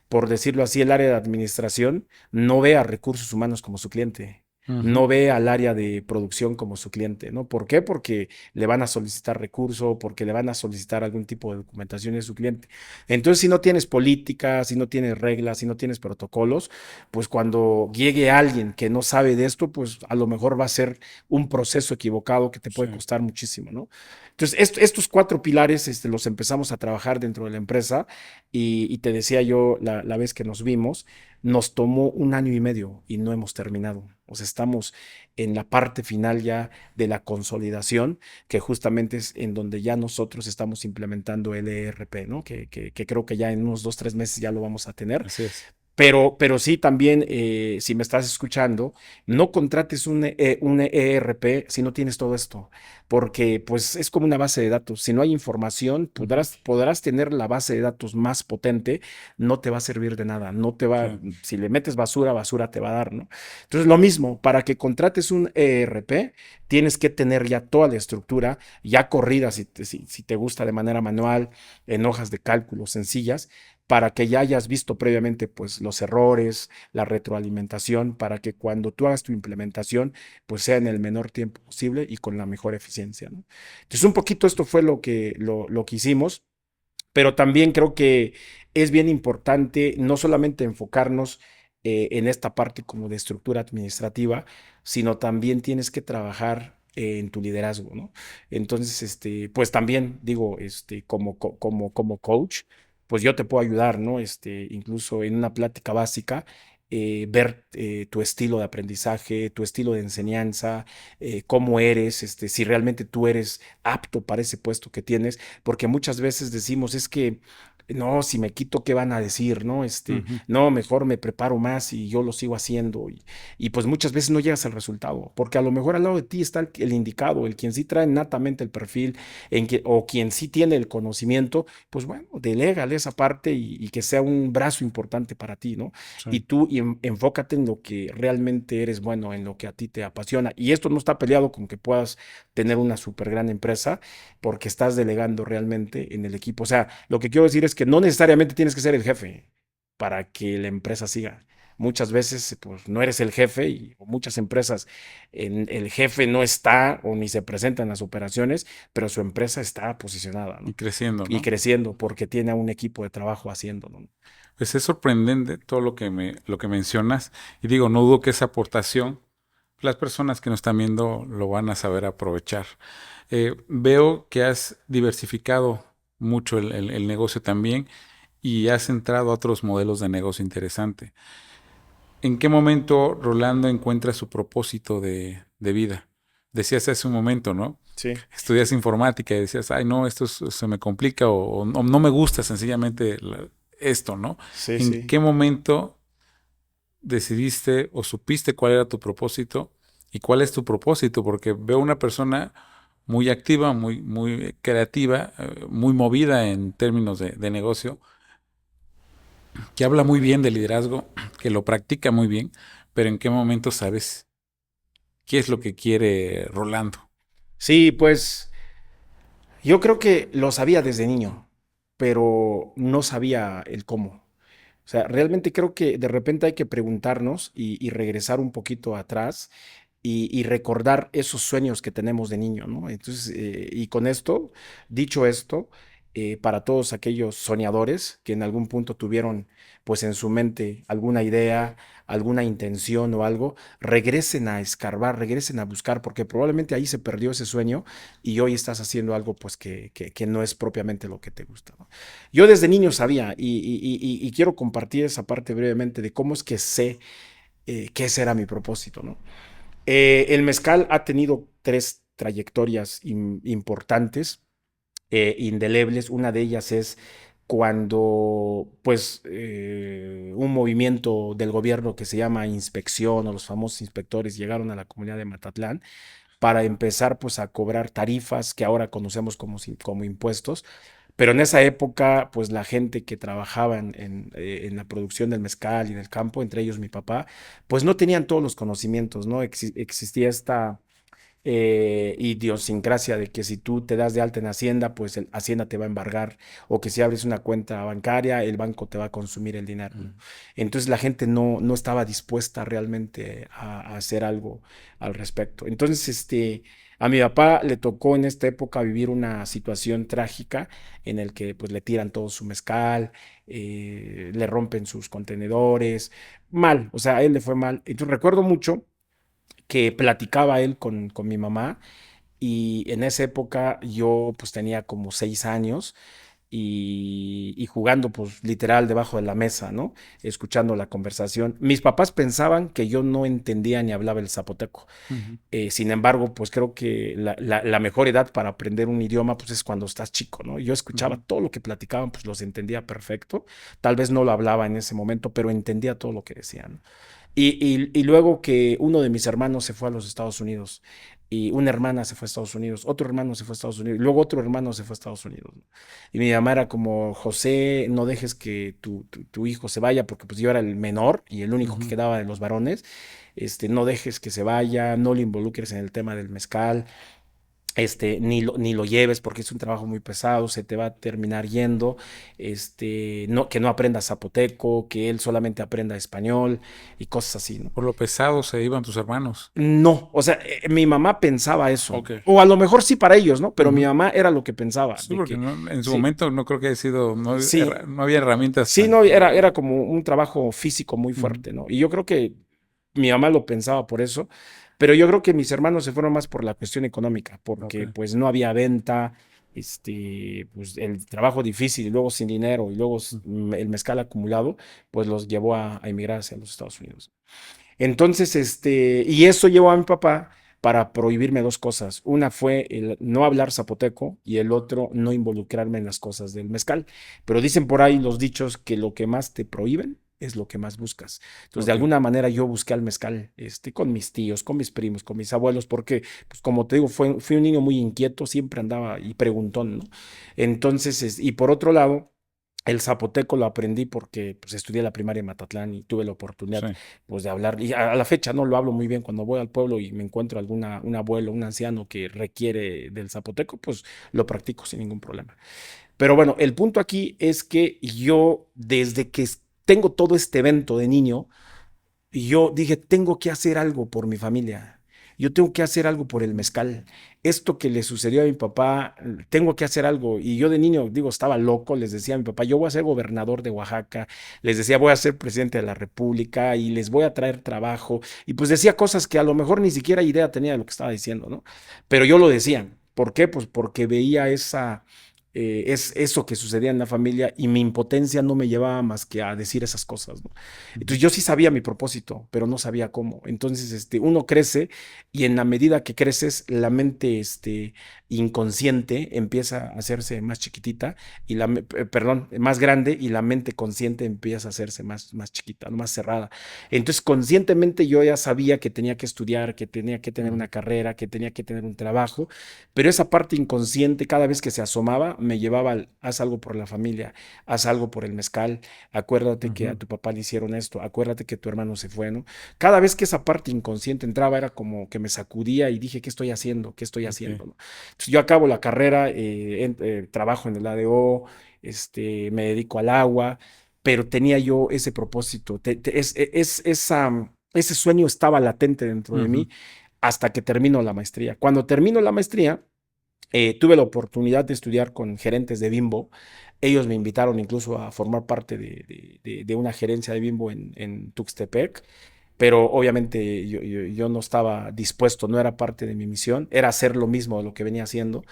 por decirlo así, el área de administración no ve a recursos humanos como su cliente, Ujú. no ve al área de producción como su cliente, ¿no? ¿Por qué? Porque le van a solicitar recurso, porque le van a solicitar algún tipo de documentación de su cliente. Entonces, si no tienes políticas, si no tienes reglas, si no tienes protocolos, pues cuando llegue alguien que no sabe de esto, pues a lo mejor va a ser un proceso equivocado que te puede Sí. costar muchísimo, ¿no? Entonces, estos cuatro pilares los empezamos a trabajar dentro de la empresa y te decía yo la vez que nos vimos, nos tomó 1 año y medio y no hemos terminado. O sea, estamos en la parte final ya de la consolidación, que justamente es en donde ya nosotros estamos implementando el ERP, ¿no? Que creo que ya en unos 2, 3 meses ya lo vamos a tener. Así es. Pero sí también, si me estás escuchando, no contrates un ERP si no tienes todo esto, porque pues es como una base de datos. Si no hay información, Ujú. podrás tener la base de datos más potente, no te va a servir de nada, no te Sí. va, si le metes basura, basura te va a dar, ¿no? Entonces, lo mismo, para que contrates un ERP, tienes que tener ya toda la estructura ya corrida, si te gusta de manera manual, en hojas de cálculo sencillas para que ya hayas visto previamente pues los errores, la retroalimentación, para que cuando tú hagas tu implementación pues sea en el menor tiempo posible y con la mejor eficiencia, ¿no? Entonces un poquito esto fue lo que hicimos, pero también creo que es bien importante no solamente enfocarnos en esta parte como de estructura administrativa, sino también tienes que trabajar en tu liderazgo, ¿no? Entonces, pues también digo, como coach, pues yo te puedo ayudar, ¿no? Incluso en una plática básica, ver tu estilo de aprendizaje, tu estilo de enseñanza, cómo eres, si realmente tú eres apto para ese puesto que tienes, porque muchas veces decimos, es que no, si me quito, ¿qué van a decir? ¿No? Ujú. No, mejor me preparo más y yo lo sigo haciendo. Y pues muchas veces no llegas al resultado, porque a lo mejor al lado de ti está el indicado, el quien sí trae natamente el perfil, o quien sí tiene el conocimiento, pues bueno, delégale esa parte y que sea un brazo importante para ti, ¿no? Sí. Y tú enfócate en lo que realmente eres bueno, en lo que a ti te apasiona. Y esto no está peleado con que puedas tener una súper gran empresa porque estás delegando realmente en el equipo. O sea, lo que quiero decir es que no necesariamente tienes que ser el jefe para que la empresa siga. Muchas veces pues no eres el jefe y muchas empresas el jefe no está o ni se presenta en las operaciones, pero su empresa está posicionada, Y ¿no? creciendo, Y ¿no? creciendo porque tiene a un equipo de trabajo haciéndolo, ¿no? Pues es sorprendente todo lo que mencionas. Y digo, no dudo que esa aportación, las personas que nos están viendo lo van a saber aprovechar. Veo que has diversificado mucho el negocio también y has entrado a otros modelos de negocio interesante. ¿En qué momento Rolando encuentra su propósito de vida? Decías hace un momento, ¿no? Sí. Estudias informática y decías, ay, no, se me complica o no me gusta sencillamente esto, ¿no? Sí, ¿En sí. qué momento decidiste o supiste cuál era tu propósito y cuál es tu propósito? Porque veo una persona muy activa, muy creativa, muy movida en términos de negocio, que habla muy bien de liderazgo, que lo practica muy bien, pero ¿en qué momento sabes qué es lo que quiere Rolando? Sí, pues yo creo que lo sabía desde niño, pero no sabía el cómo. O sea, realmente creo que de repente hay que preguntarnos y regresar un poquito atrás y recordar esos sueños que tenemos de niño, ¿no? Entonces, y con esto, dicho esto, para todos aquellos soñadores que en algún punto tuvieron, pues en su mente alguna idea, alguna intención o algo, regresen a escarbar, regresen a buscar, porque probablemente ahí se perdió ese sueño y hoy estás haciendo algo, pues que no es propiamente lo que te gusta, ¿no? Yo desde niño sabía y quiero compartir esa parte brevemente de cómo es que sé que ese era mi propósito, ¿no? El mezcal ha tenido tres trayectorias importantes, indelebles. Una de ellas es cuando, pues, un movimiento del gobierno que se llama inspección o los famosos inspectores llegaron a la comunidad de Matatlán para empezar, pues, a cobrar tarifas que ahora conocemos como impuestos. Pero en esa época, pues la gente que trabajaba en la producción del mezcal y del campo, entre ellos mi papá, pues no tenían todos los conocimientos, ¿no? Existía esta idiosincrasia de que si tú te das de alta en Hacienda, pues Hacienda te va a embargar, o que si abres una cuenta bancaria, el banco te va a consumir el dinero, ¿no? Entonces la gente no estaba dispuesta realmente a hacer algo al respecto. Entonces, a mi papá le tocó en esta época vivir una situación trágica en el que pues le tiran todo su mezcal, le rompen sus contenedores, mal, o sea, a él le fue mal. Entonces recuerdo mucho que platicaba él con mi mamá y en esa época yo pues tenía como 6 años y jugando pues literal debajo de la mesa, ¿no? Escuchando la conversación. Mis papás pensaban que yo no entendía ni hablaba el zapoteco. Ujú, Sin embargo, pues creo que la mejor edad para aprender un idioma pues es cuando estás chico, ¿no? Yo escuchaba ujú. todo lo que platicaban, pues los entendía perfecto. Tal vez no lo hablaba en ese momento, pero entendía todo lo que decían. Y luego que uno de mis hermanos se fue a los Estados Unidos y una hermana se fue a Estados Unidos, otro hermano se fue a Estados Unidos, y luego otro hermano se fue a Estados Unidos, ¿no? Y mi mamá era como, José, no dejes que tu hijo se vaya, porque pues yo era el menor y el único que Ujú. quedaba de los varones, no dejes que se vaya, no le involucres en el tema del mezcal, ni lo lleves porque es un trabajo muy pesado, se te va a terminar yendo, no, que no aprenda zapoteco, que él solamente aprenda español y cosas así, ¿no? Por lo pesado se iban tus hermanos. No, o sea, mi mamá pensaba eso, Ok. o a lo mejor sí para ellos, ¿no? Pero mi Ujú. mamá era lo que pensaba, Sí, de porque que en su sí, momento no creo que haya sido, no, sí, no había herramientas sí, tan... no, era como un trabajo físico muy Ujú. fuerte, ¿no? Y yo creo que mi mamá lo pensaba por eso, pero yo creo que mis hermanos se fueron más por la cuestión económica, Ok. porque pues no había venta, pues el trabajo difícil y luego sin dinero y luego Ujú. el mezcal acumulado, pues los llevó a emigrar hacia los Estados Unidos. Entonces, y eso llevó a mi papá para prohibirme dos cosas. Una fue el no hablar zapoteco y el otro no involucrarme en las cosas del mezcal. Pero dicen por ahí los dichos que lo que más te prohíben es lo que más buscas. Entonces, de Ok. alguna manera yo busqué al mezcal, con mis tíos, con mis primos, con mis abuelos, porque, pues como te digo, fui un niño muy inquieto, siempre andaba y preguntón, ¿no? Entonces, y por otro lado, el zapoteco lo aprendí porque pues, estudié la primaria en Matatlán y tuve la oportunidad Sí. pues, de hablar. Y a la fecha no lo hablo muy bien cuando voy al pueblo y me encuentro un abuelo, un anciano que requiere del zapoteco, pues lo practico sin ningún problema. Pero bueno, el punto aquí es que yo, desde que tengo todo este evento de niño, y yo dije, tengo que hacer algo por mi familia. Yo tengo que hacer algo por el mezcal. Esto que le sucedió a mi papá, tengo que hacer algo. Y yo de niño, digo, estaba loco, les decía a mi papá, yo voy a ser gobernador de Oaxaca, les decía, voy a ser presidente de la República y les voy a traer trabajo. Y pues decía cosas que a lo mejor ni siquiera idea tenía de lo que estaba diciendo, ¿no? Pero yo lo decía. ¿Por qué? Pues porque veía es eso que sucedía en la familia y mi impotencia no me llevaba más que a decir esas cosas, ¿no? Entonces yo sí sabía mi propósito, pero no sabía cómo. Entonces, uno crece y en la medida que creces, la mente, inconsciente empieza a hacerse más chiquitita y perdón, más grande y la mente consciente empieza a hacerse más chiquita, ¿no? Más cerrada. Entonces, conscientemente yo ya sabía que tenía que estudiar, que tenía que tener una carrera, que tenía que tener un trabajo, pero esa parte inconsciente, cada vez que se asomaba, me llevaba al, haz algo por la familia, haz algo por el mezcal, acuérdate que a Ujú. tu papá le hicieron esto, acuérdate que tu hermano se fue, ¿no? Cada vez que esa parte inconsciente entraba, era como que me sacudía y dije, ¿qué estoy haciendo? ¿Qué estoy Ok. haciendo? ¿No? Entonces, yo acabo la carrera, trabajo en el ADO, me dedico al agua, pero tenía yo ese propósito, ese sueño estaba latente dentro de Ujú. mí hasta que termino la maestría. Cuando termino la maestría, tuve la oportunidad de estudiar con gerentes de Bimbo. Ellos me invitaron incluso a formar parte de una gerencia de Bimbo en Tuxtepec, pero obviamente yo no estaba dispuesto, no era parte de mi misión, era hacer lo mismo de lo que venía haciendo.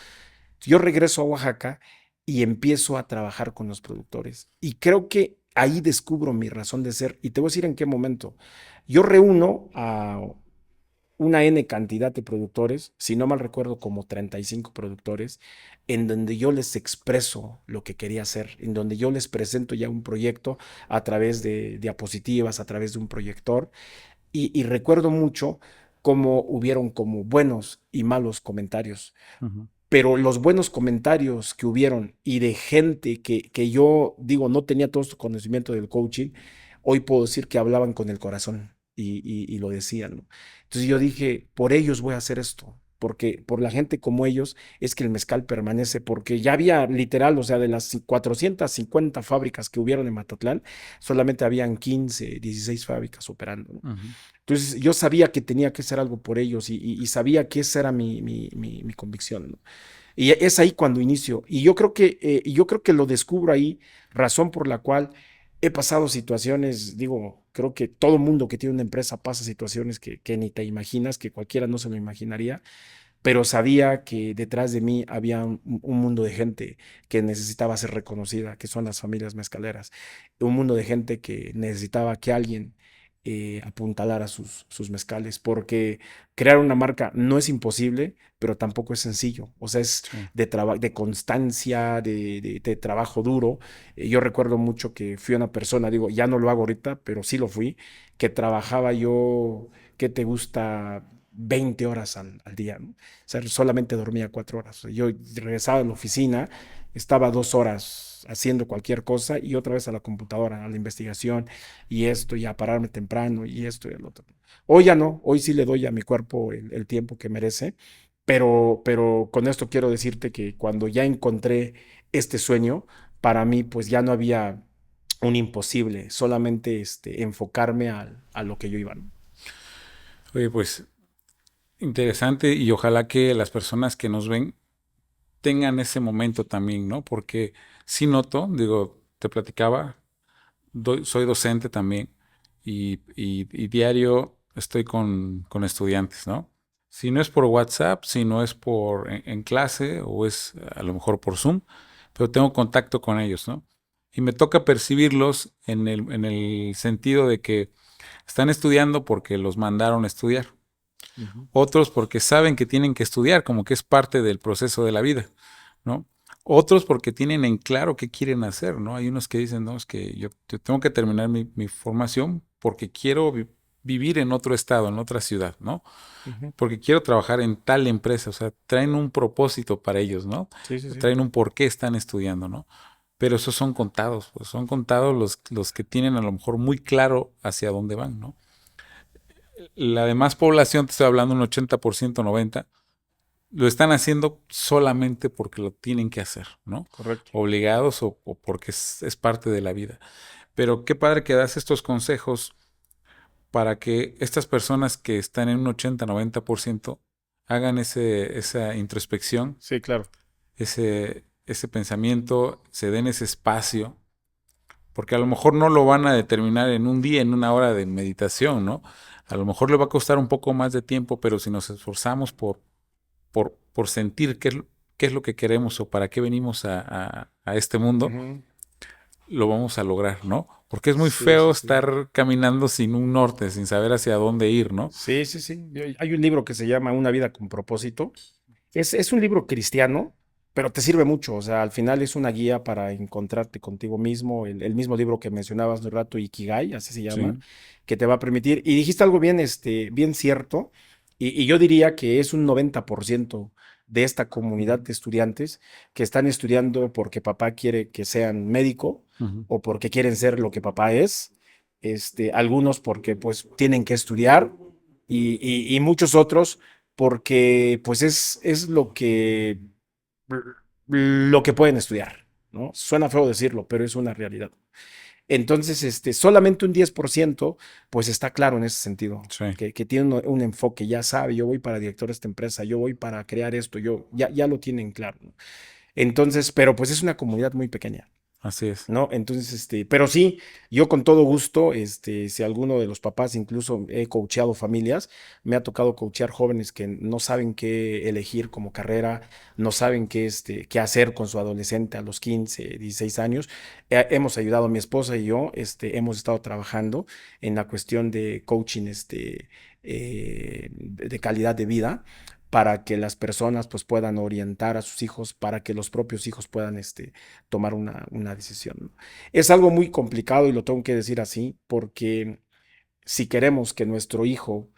Yo regreso a Oaxaca y empiezo a trabajar con los productores. Y creo que ahí descubro mi razón de ser. Y te voy a decir en qué momento. Yo reúno a una N cantidad de productores, si no mal recuerdo como 35 productores, en donde yo les expreso lo que quería hacer, en donde yo les presento ya un proyecto a través de diapositivas, a través de un proyector, y recuerdo mucho cómo hubieron como buenos y malos comentarios, Ujú. pero los buenos comentarios que hubieron y de gente que yo digo no tenía todo su conocimiento del coaching, hoy puedo decir que hablaban con el corazón y lo decían, ¿no? Entonces yo dije, por ellos voy a hacer esto, porque por la gente como ellos es que el mezcal permanece, porque ya había literal, o sea, de las 450 fábricas que hubieron en Matatlán, solamente habían 15, 16 fábricas operando, ¿no? Ujú. Entonces yo sabía que tenía que hacer algo por ellos y sabía que esa era mi convicción, ¿no? Y es ahí cuando inicio. Y yo creo que lo descubro ahí, razón por la cual he pasado situaciones, digo, creo que todo mundo que tiene una empresa pasa situaciones que ni te imaginas, que cualquiera no se lo imaginaría, pero sabía que detrás de mí había un mundo de gente que necesitaba ser reconocida, que son las familias mezcaleras, un mundo de gente que necesitaba que alguien apuntalara sus mezcales, porque crear una marca no es imposible, pero tampoco es sencillo, o sea, es Sí. de constancia, de trabajo duro. Yo recuerdo mucho que fui una persona, digo, ya no lo hago ahorita, pero sí lo fui, que trabajaba yo, ¿qué te gusta? 20 horas al día, ¿no? O sea, solamente dormía 4 horas. Yo regresaba a la oficina, estaba 2 horas haciendo cualquier cosa y otra vez a la computadora, a la investigación y esto, y a pararme temprano y esto y el otro. Hoy ya no, hoy sí le doy a mi cuerpo el tiempo que merece, pero con esto quiero decirte que cuando ya encontré este sueño, para mí pues ya no había un imposible, solamente enfocarme a lo que yo iba, ¿no? Oye, pues interesante y ojalá que las personas que nos ven tengan ese momento también, ¿no? Porque sí noto, digo, te platicaba, soy docente también y diario estoy con estudiantes, ¿no? Si no es por WhatsApp, si no es en clase o es a lo mejor por Zoom, pero tengo contacto con ellos, ¿no? Y me toca percibirlos en el sentido de que están estudiando porque los mandaron a estudiar. Ujú. Otros porque saben que tienen que estudiar, como que es parte del proceso de la vida, ¿no? Otros porque tienen en claro qué quieren hacer, ¿no? Hay unos que dicen, no, es que yo tengo que terminar mi formación porque quiero vivir en otro estado, en otra ciudad, ¿no? Ujú. Porque quiero trabajar en tal empresa, o sea, traen un propósito para ellos, ¿no? Sí, sí, sí. Traen un por qué están estudiando, ¿no? Pero esos son contados, pues son contados los que tienen a lo mejor muy claro hacia dónde van, ¿no? La demás población, te estoy hablando un 80%, 90%, lo están haciendo solamente porque lo tienen que hacer, ¿no? Correcto. Obligados o porque es parte de la vida. Pero qué padre que das estos consejos para que estas personas que están en un 80-90% hagan esa introspección, Sí, claro. ese pensamiento, se den ese espacio, porque a lo mejor no lo van a determinar en un día, en una hora de meditación, ¿no? A lo mejor le va a costar un poco más de tiempo, pero si nos esforzamos por sentir qué es lo que queremos o para qué venimos a este mundo, Ujú. lo vamos a lograr, ¿no? Porque es muy Sí, feo sí, sí. estar caminando sin un norte, sin saber hacia dónde ir, ¿no? Sí, sí, sí. Hay un libro que se llama Una vida con propósito. Es un libro cristiano, pero te sirve mucho. O sea, al final es una guía para encontrarte contigo mismo. El mismo libro que mencionabas hace un rato, Ikigai, así se llama, Sí, que te va a permitir. Y dijiste algo bien, bien cierto. Y yo diría que es un 90% de esta comunidad de estudiantes que están estudiando porque papá quiere que sean médico ujú, o porque quieren ser lo que papá es. Algunos porque pues tienen que estudiar y muchos otros porque pues es lo que pueden estudiar, ¿no? Suena feo decirlo, pero es una realidad. Entonces, solamente un 10% pues está claro en ese sentido, sí, que tiene un enfoque, ya sabe, yo voy para director de esta empresa, yo voy para crear esto, ya lo tienen claro, ¿no? Entonces, pero pues es una comunidad muy pequeña. así es. ¿No? Entonces, pero sí, yo con todo gusto, si alguno de los papás, incluso he coacheado familias, me ha tocado coachear jóvenes que no saben qué elegir como carrera, no saben qué hacer con su adolescente a los 15 16 años. Hemos ayudado, mi esposa y yo, hemos estado trabajando en la cuestión de coaching, de calidad de vida para que las personas pues puedan orientar a sus hijos, para que los propios hijos puedan tomar una decisión, ¿no? Es algo muy complicado y lo tengo que decir así, porque si queremos que nuestro hijo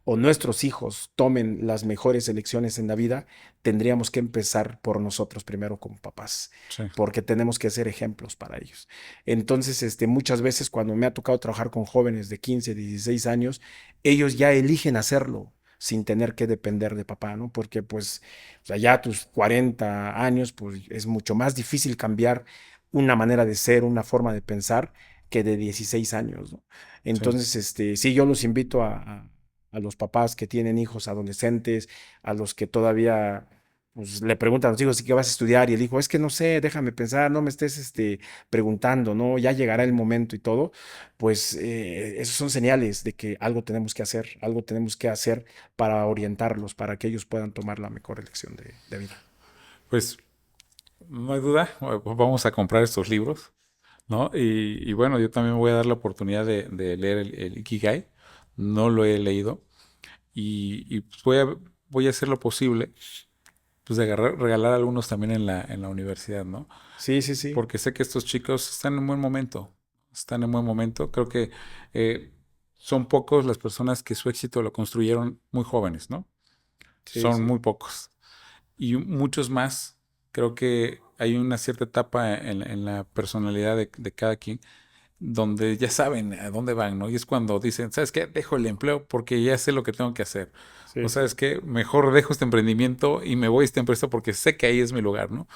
o nuestros hijos tomen las mejores elecciones en la vida, tendríamos que empezar por nosotros primero como papás, Sí, porque tenemos que ser ejemplos para ellos. Entonces, muchas veces cuando me ha tocado trabajar con jóvenes de 15, 16 años, ellos ya eligen hacerlo sin tener que depender de papá, ¿no? Porque pues, o sea, ya a tus 40 años, pues es mucho más difícil cambiar una manera de ser, una forma de pensar que de 16 años, ¿no? sí. Entonces, sí, yo los invito a los papás que tienen hijos adolescentes, a los que todavía pues, le preguntan a los hijos, ¿y qué vas a estudiar? Y el hijo, es que no sé, déjame pensar, no me estés preguntando, ¿no? Ya llegará el momento y todo. Pues esos son señales de que algo tenemos que hacer para orientarlos, para que ellos puedan tomar la mejor elección de vida. Pues no hay duda, vamos a comprar estos libros, ¿no? Y bueno, yo también voy a dar la oportunidad de leer el Ikigai. No lo he leído y pues voy a hacer lo posible, pues de regalar algunos también en la universidad, ¿no? Sí, sí, sí. Porque sé que estos chicos están en buen momento, están en buen momento. Creo que eh, son pocos las personas que su éxito lo construyeron muy jóvenes, ¿no? Sí, Son sí. muy pocos. Y muchos más, creo que hay una cierta etapa en la personalidad de cada quien donde ya saben a dónde van, ¿no? Y es cuando dicen, ¿sabes qué? Dejo el empleo porque ya sé lo que tengo que hacer. O Sí, sí. sabes qué, mejor dejo este emprendimiento y me voy a esta empresa porque sé que ahí es mi lugar, ¿no?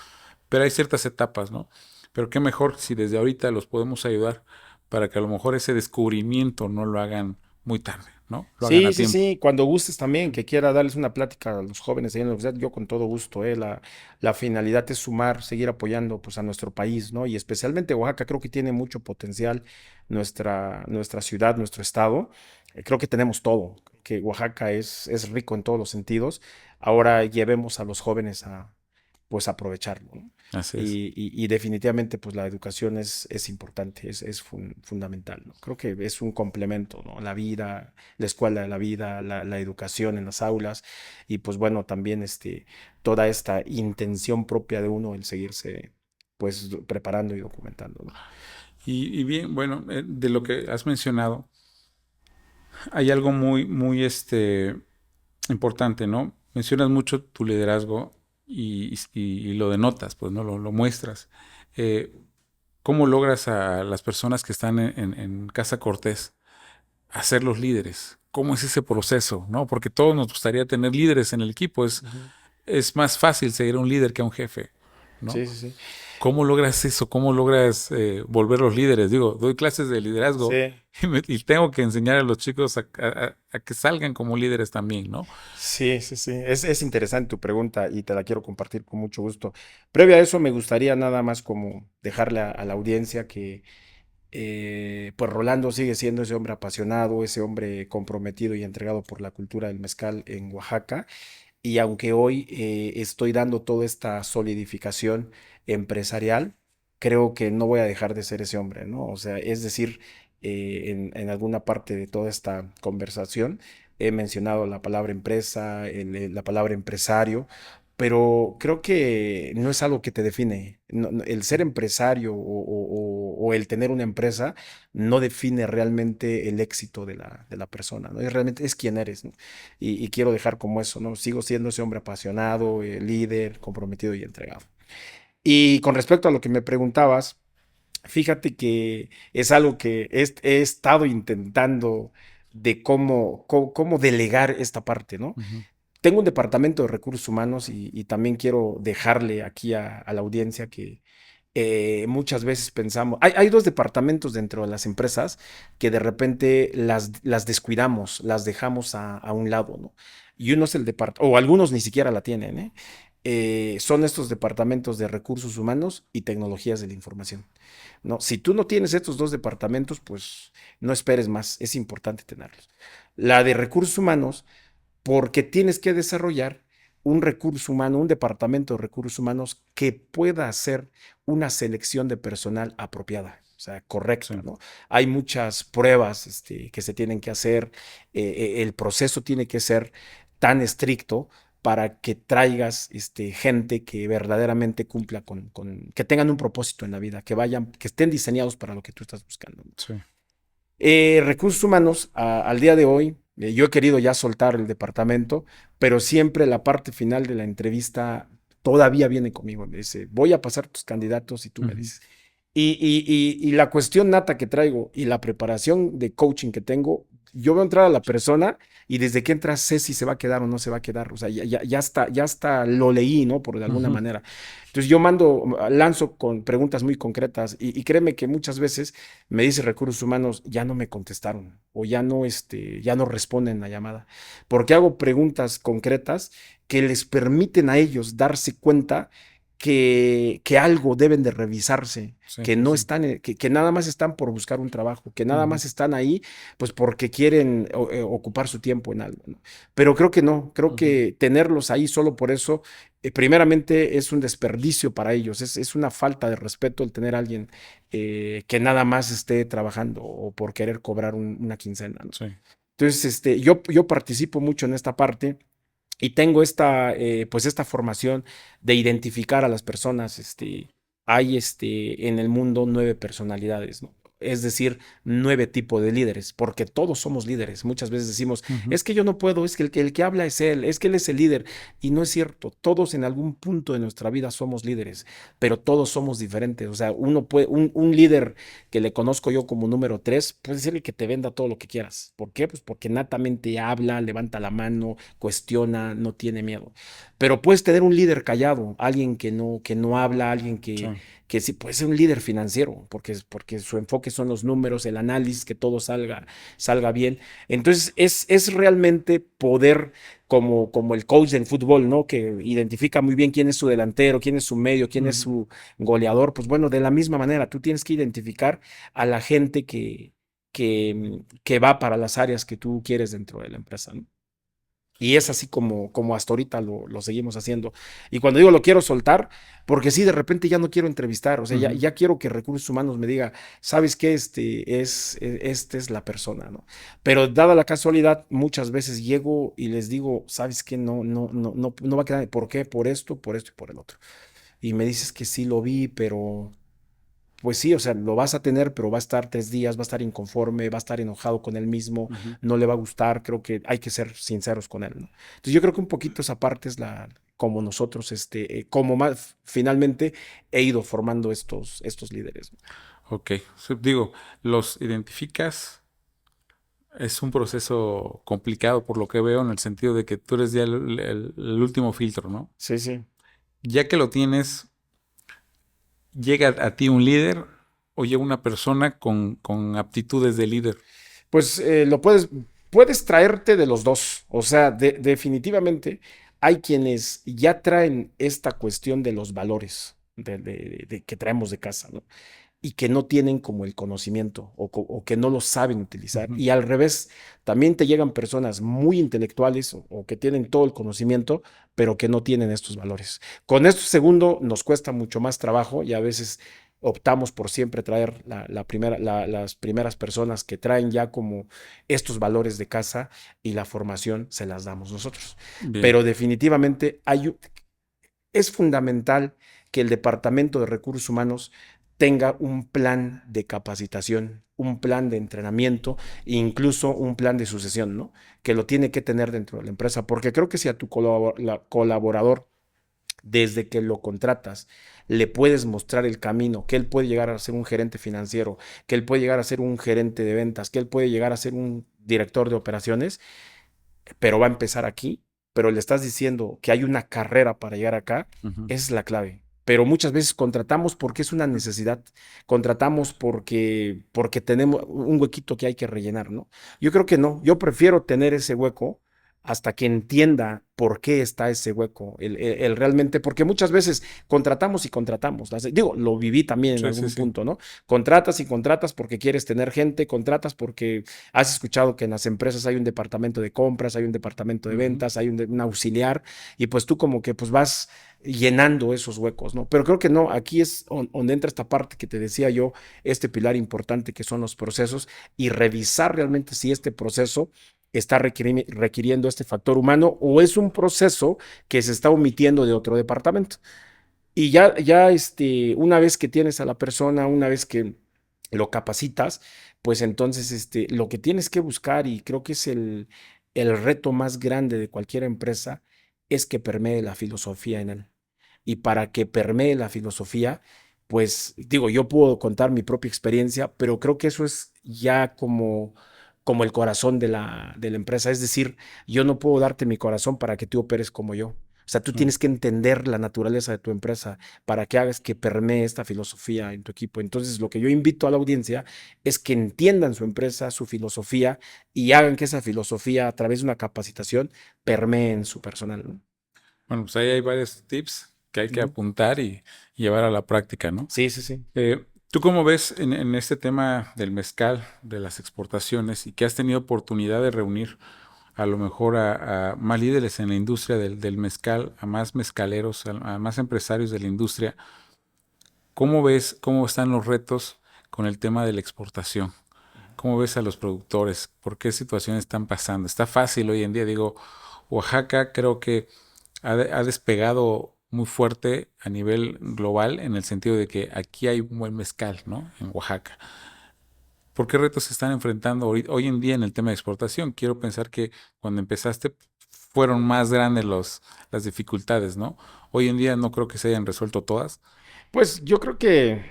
Pero hay ciertas etapas, ¿no? Pero qué mejor si desde ahorita los podemos ayudar para que a lo mejor ese descubrimiento no lo hagan muy tarde, ¿no? Lo hagan Sí, a sí, tiempo. sí, cuando gustes también, que quiera darles una plática a los jóvenes ahí en la universidad, yo con todo gusto, la finalidad es sumar, seguir apoyando pues a nuestro país, ¿no? Y especialmente Oaxaca creo que tiene mucho potencial, nuestra ciudad, nuestro estado, creo que tenemos todo, que Oaxaca es rico en todos los sentidos, ahora llevemos a los jóvenes a pues aprovecharlo, ¿no? Así es. Y definitivamente pues la educación es importante, es fundamental, ¿no? Creo que es un complemento, ¿no? La vida, la escuela de la vida, la educación en las aulas y pues bueno, también toda esta intención propia de uno el seguirse pues preparando y documentando, ¿no? Y bien, bueno, de lo que has mencionado, hay algo muy importante, ¿no? Mencionas mucho tu liderazgo y lo denotas, pues, ¿no? Lo muestras. Eh, ¿Cómo logras a las personas que están en Casa Cortés hacerlos líderes? ¿Cómo es ese proceso, no? Porque todos nos gustaría tener líderes en el equipo. Ujú. Es más fácil seguir a un líder que a un jefe, ¿no? Sí, sí, sí. ¿Cómo logras eso? ¿Cómo logras volverlos líderes? Digo, doy clases de liderazgo Sí. y tengo que enseñar a los chicos a que salgan como líderes también, ¿no? Sí, sí, sí. Es interesante tu pregunta y te la quiero compartir con mucho gusto. Previo a eso, me gustaría nada más como dejarle a la audiencia que pues Rolando sigue siendo ese hombre apasionado, ese hombre comprometido y entregado por la cultura del mezcal en Oaxaca y aunque hoy estoy dando toda esta solidificación empresarial, creo que no voy a dejar de ser ese hombre, ¿no? O sea, es decir, en alguna parte de toda esta conversación he mencionado la palabra empresa, la palabra empresario, pero creo que no es algo que te define. El ser empresario o el tener una empresa no define realmente el éxito de la persona, ¿no? Realmente es quien eres, ¿no? Y quiero dejar como eso, ¿no? Sigo siendo ese hombre apasionado, líder, comprometido y entregado. Y con respecto a lo que me preguntabas, fíjate que es algo que he estado intentando de cómo delegar esta parte, ¿no? Ujú. Tengo un departamento de recursos humanos y también quiero dejarle aquí a la audiencia que muchas veces pensamos, hay dos departamentos dentro de las empresas que de repente las descuidamos, las dejamos a un lado, ¿no? Y uno es el departamento, o algunos ni siquiera la tienen, ¿eh? Son estos departamentos de recursos humanos y tecnologías de la información, ¿no? Si tú no tienes estos dos departamentos, pues no esperes más, es importante tenerlos. La de recursos humanos porque tienes que desarrollar un recurso humano, un departamento de recursos humanos que pueda hacer una selección de personal apropiada, o sea, Sí. correcta, ¿no? Hay muchas pruebas que se tienen que hacer, el proceso tiene que ser tan estricto para que traigas gente que verdaderamente cumpla que tengan un propósito en la vida, que vayan, que estén diseñados para lo que tú estás buscando, ¿no? Sí. Recursos humanos, al día de hoy, yo he querido ya soltar el departamento, pero siempre la parte final de la entrevista todavía viene conmigo. Me dice, voy a pasar tus candidatos y tú me Ujú. dices. Y la cuestión nata que traigo y la preparación de coaching que tengo, yo veo entrar a la persona y desde que entra sé si se va a quedar o no se va a quedar. O sea, ya está, lo leí, ¿no? Por de alguna Ujú. manera. Entonces lanzo con preguntas muy concretas y créeme que muchas veces me dice recursos humanos, ya no me contestaron o ya no responden la llamada. Porque hago preguntas concretas que les permiten a ellos darse cuenta que algo deben de revisarse, Sí, que sí, no sí. están, que nada más están por buscar un trabajo, que nada Ujú. más están ahí, pues porque quieren ocupar su tiempo en algo, ¿no? Pero creo que no, creo Ujú. que tenerlos ahí solo por eso, primeramente es un desperdicio para ellos, es una falta de respeto el tener a alguien que nada más esté trabajando o por querer cobrar una quincena, ¿no? Sí. Entonces, yo participo mucho en esta parte y tengo pues esta formación de identificar a las personas. Hay en el mundo 9 personalidades, ¿no? Es decir, 9 tipos de líderes, porque todos somos líderes. Muchas veces decimos, Ujú. es que yo no puedo, es que el que habla es él, es que él es el líder. Y no es cierto, todos en algún punto de nuestra vida somos líderes, pero todos somos diferentes. O sea, un líder que le conozco yo como número 3 puede ser el que te venda todo lo que quieras. ¿Por qué? Pues porque natamente habla, levanta la mano, cuestiona, no tiene miedo. Pero puedes tener un líder callado, alguien que no habla, alguien Sí. que sí puede ser un líder financiero, porque su enfoque son los números, el análisis, que todo salga bien. Entonces, es realmente poder, como el coach del fútbol, ¿no? Que identifica muy bien quién es su delantero, quién es su medio, quién es Ujú. su goleador. Pues bueno, de la misma manera, tú tienes que identificar a la gente que va para las áreas que tú quieres dentro de la empresa, ¿no? Y es así como hasta ahorita lo seguimos haciendo. Y cuando digo lo quiero soltar, porque sí, de repente ya no quiero entrevistar, o sea, Ujú. ya quiero que recursos humanos me diga, ¿sabes qué? Esta es la persona, ¿no? Pero dada la casualidad, muchas veces llego y les digo, ¿sabes qué? No va a quedar. ¿Por qué? Por esto y por el otro. Y me dices que sí lo vi, pero pues sí, o sea, lo vas a tener, pero va a estar 3 días, va a estar inconforme, va a estar enojado con él mismo, Ujú. no le va a gustar, creo que hay que ser sinceros con él, ¿no? Entonces yo creo que un poquito esa parte es como nosotros, como más finalmente he ido formando estos líderes, ¿no? Ok. Sí, digo, los identificas. Es un proceso complicado por lo que veo en el sentido de que tú eres ya el último filtro, ¿no? Sí, sí. Ya que lo tienes, llega a ti un líder o llega una persona con aptitudes de líder. Pues puedes traerte de los dos, o sea, definitivamente hay quienes ya traen esta cuestión de los valores que traemos de casa, ¿no? y que no tienen como el conocimiento o que no lo saben utilizar. Ujú. Y al revés, también te llegan personas muy intelectuales o que tienen todo el conocimiento, pero que no tienen estos valores. Con esto segundo nos cuesta mucho más trabajo y a veces optamos por siempre traer las primeras personas que traen ya como estos valores de casa y la formación se las damos nosotros. Bien. Pero definitivamente es fundamental que el Departamento de Recursos Humanos tenga un plan de capacitación, un plan de entrenamiento e incluso un plan de sucesión, ¿no? Que lo tiene que tener dentro de la empresa, porque creo que si a tu colaborador, desde que lo contratas, le puedes mostrar el camino, que él puede llegar a ser un gerente financiero, que él puede llegar a ser un gerente de ventas, que él puede llegar a ser un director de operaciones, pero va a empezar aquí, pero le estás diciendo que hay una carrera para llegar acá, Ujú. esa es la clave. Pero muchas veces contratamos porque es una necesidad, contratamos porque tenemos un huequito que hay que rellenar, ¿no? Yo creo que no, yo prefiero tener ese hueco hasta que entienda por qué está ese hueco, el realmente, porque muchas veces contratamos y contratamos. Digo, lo viví también en Sí, sí, algún sí. punto, ¿no? Contratas y contratas porque quieres tener gente, contratas porque has escuchado que en las empresas hay un departamento de compras, hay un departamento de Ujú. ventas, hay un auxiliar, y pues tú como que pues vas llenando esos huecos, ¿no? Pero creo que no, aquí es donde entra esta parte que te decía yo, este pilar importante que son los procesos y revisar realmente si este proceso está requiriendo este factor humano o es un proceso que se está omitiendo de otro departamento. Y una vez que tienes a la persona, una vez que lo capacitas, pues entonces lo que tienes que buscar, y creo que es el reto más grande de cualquier empresa, es que permee la filosofía en él. Y para que permee la filosofía, pues digo, yo puedo contar mi propia experiencia, pero creo que eso es ya como el corazón de la empresa. Es decir, yo no puedo darte mi corazón para que tú operes como yo. O sea, tú Sí. tienes que entender la naturaleza de tu empresa para que hagas que permee esta filosofía en tu equipo. Entonces, lo que yo invito a la audiencia es que entiendan su empresa, su filosofía y hagan que esa filosofía a través de una capacitación permee en su personal, ¿no? Bueno, pues ahí hay varios tips que hay que Ujú. apuntar y llevar a la práctica, ¿no? Sí, sí, sí. ¿Tú cómo ves en este tema del mezcal, de las exportaciones, y que has tenido oportunidad de reunir a lo mejor a más líderes en la industria del mezcal, a más mezcaleros, a más empresarios de la industria? ¿Cómo ves cómo están los retos con el tema de la exportación? ¿Cómo ves a los productores? ¿Por qué situaciones están pasando? Está fácil hoy en día, digo, Oaxaca creo que ha despegado muy fuerte a nivel global en el sentido de que aquí hay un buen mezcal, ¿no? En Oaxaca. ¿Por qué retos se están enfrentando hoy en día en el tema de exportación? Quiero pensar que cuando empezaste fueron más grandes las dificultades, ¿no? Hoy en día no creo que se hayan resuelto todas. Pues yo creo que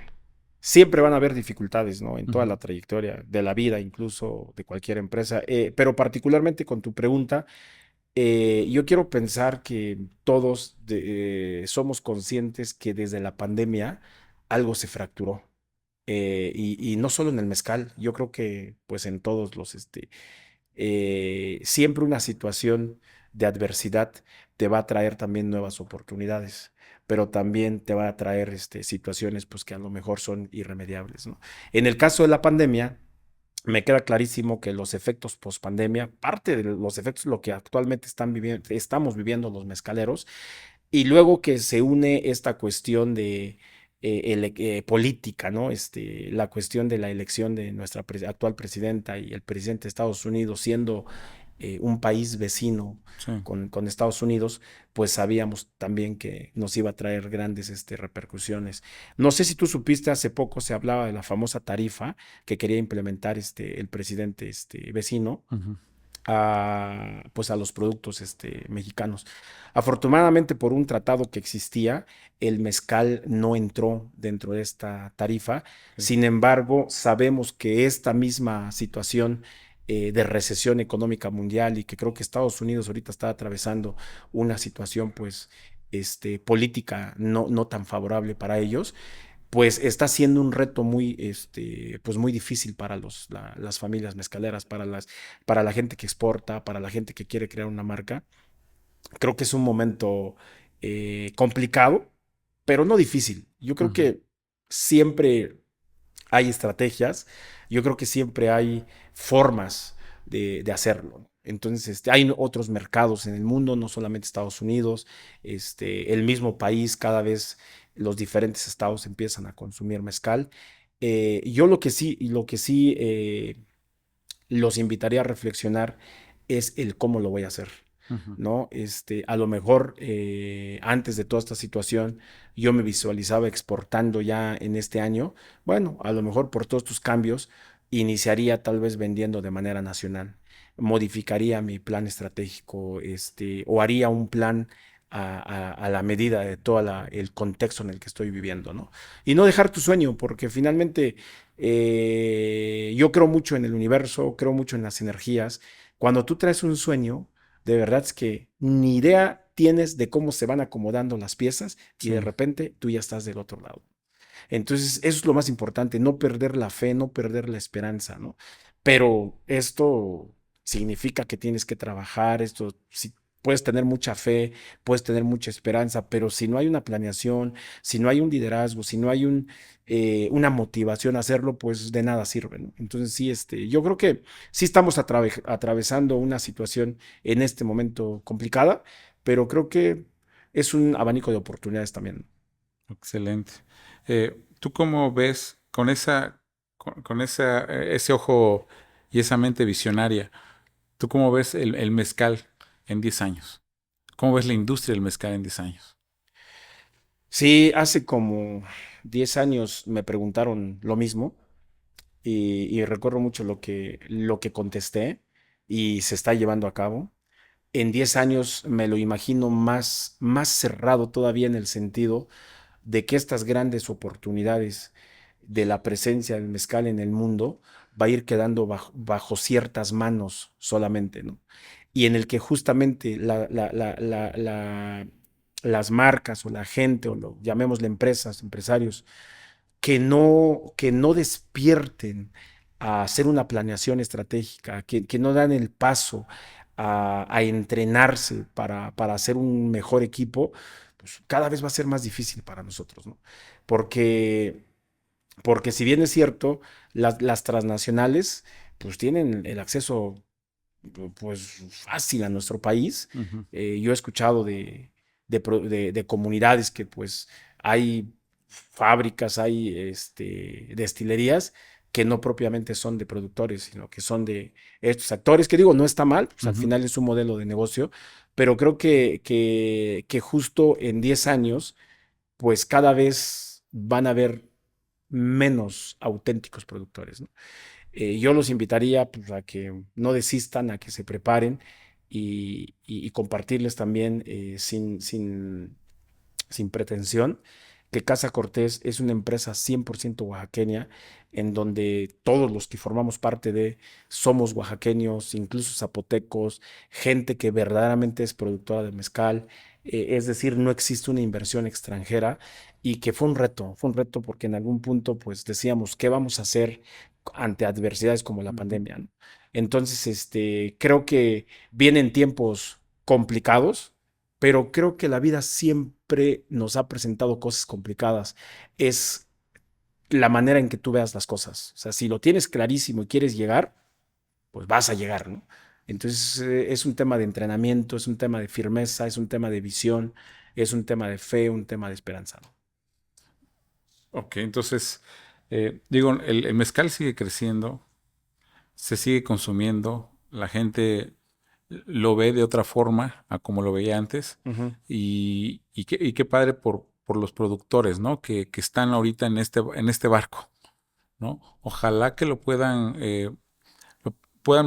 siempre van a haber dificultades, ¿no? En toda Ujú. la trayectoria de la vida, incluso de cualquier empresa. Pero particularmente con tu pregunta, yo quiero pensar que todos somos conscientes que desde la pandemia algo se fracturó. Y no solo en el mezcal, yo creo que pues en todos siempre una situación de adversidad te va a traer también nuevas oportunidades, pero también te va a traer situaciones pues que a lo mejor son irremediables, ¿no? En el caso de la pandemia, me queda clarísimo que los efectos post pandemia, parte de los efectos lo que actualmente estamos viviendo los mezcaleros, y luego que se une esta cuestión de política, ¿no? La cuestión de la elección de nuestra actual presidenta y el presidente de Estados Unidos siendo un país vecino Sí. con Estados Unidos, pues sabíamos también que nos iba a traer grandes repercusiones. No sé si tú supiste, hace poco se hablaba de la famosa tarifa que quería implementar el presidente vecino Ujú. pues a los productos mexicanos. Afortunadamente, por un tratado que existía, el mezcal no entró dentro de esta tarifa. Sí. Sin embargo, sabemos que esta misma situación de recesión económica mundial y que creo que Estados Unidos ahorita está atravesando una situación pues política no tan favorable para ellos, pues está siendo un reto pues muy difícil para las familias mezcaleras, para la gente que exporta, para la gente que quiere crear una marca. Creo que es un momento complicado, pero no difícil. Yo creo Ujú. que siempre, hay estrategias, yo creo que siempre hay formas de hacerlo. Entonces, hay otros mercados en el mundo, no solamente Estados Unidos, el mismo país, cada vez los diferentes estados empiezan a consumir mezcal. Yo lo que sí los invitaría a reflexionar es el cómo lo voy a hacer. Ujú. ¿No? A lo mejor antes de toda esta situación yo me visualizaba exportando ya en este año. Bueno, a lo mejor por todos estos cambios iniciaría tal vez vendiendo de manera nacional, modificaría mi plan estratégico, o haría un plan a la medida de todo el contexto en el que estoy viviendo, ¿no? Y no dejar tu sueño, porque finalmente yo creo mucho en el universo, creo mucho en las energías. Cuando tú traes un sueño, de verdad es que ni idea tienes de cómo se van acomodando las piezas y de Sí. repente tú ya estás del otro lado. Entonces, eso es lo más importante, no perder la fe, no perder la esperanza, ¿no? Pero esto significa que tienes que trabajar, esto, si puedes tener mucha fe, puedes tener mucha esperanza, pero si no hay una planeación, si no hay un liderazgo, si no hay una motivación a hacerlo, pues de nada sirve, ¿no? Entonces, sí, yo creo que sí estamos atravesando una situación en este momento complicada, pero creo que es un abanico de oportunidades también. Excelente. ¿Tú cómo ves con ese ojo y esa mente visionaria? ¿Tú cómo ves el mezcal en 10 años? ¿Cómo ves la industria del mezcal en 10 años? Sí, hace como 10 años me preguntaron lo mismo y recuerdo mucho lo que contesté y se está llevando a cabo. En 10 años me lo imagino más cerrado todavía en el sentido de que estas grandes oportunidades de la presencia del mezcal en el mundo va a ir quedando bajo ciertas manos solamente, ¿no? Y en el que justamente las marcas o la gente, o llamémosle empresas, empresarios, que no despierten a hacer una planeación estratégica, que no dan el paso a entrenarse para hacer un mejor equipo, pues cada vez va a ser más difícil para nosotros, ¿no? Porque, porque si bien es cierto, las transnacionales pues tienen el acceso pues fácil a nuestro país. Ujú. Yo he escuchado de comunidades que pues hay fábricas, hay destilerías que no propiamente son de productores, sino que son de estos actores, que digo, no está mal, pues al Ujú. final es un modelo de negocio, pero creo que justo en 10 años, pues cada vez van a haber menos auténticos productores, ¿no? Yo los invitaría pues, a que no desistan, a que se preparen y compartirles también sin pretensión que Casa Cortés es una empresa 100% oaxaqueña, en donde todos los que formamos parte somos oaxaqueños, incluso zapotecos, gente que verdaderamente es productora de mezcal, es decir, no existe una inversión extranjera y que fue un reto porque en algún punto pues decíamos, ¿qué vamos a hacer ante adversidades como la Ujú. pandemia? ¿No? Entonces, creo que vienen tiempos complicados, pero creo que la vida siempre nos ha presentado cosas complicadas. Es la manera en que tú veas las cosas. O sea, si lo tienes clarísimo y quieres llegar, pues vas a llegar, ¿no? Entonces, es un tema de entrenamiento, es un tema de firmeza, es un tema de visión, es un tema de fe, un tema de esperanza, ¿no? Ok, entonces, digo, el mezcal sigue creciendo, se sigue consumiendo, la gente lo ve de otra forma a como lo veía antes Ujú. y qué padre por los productores, ¿no? Que están ahorita en este barco, ¿no? Ojalá que lo puedan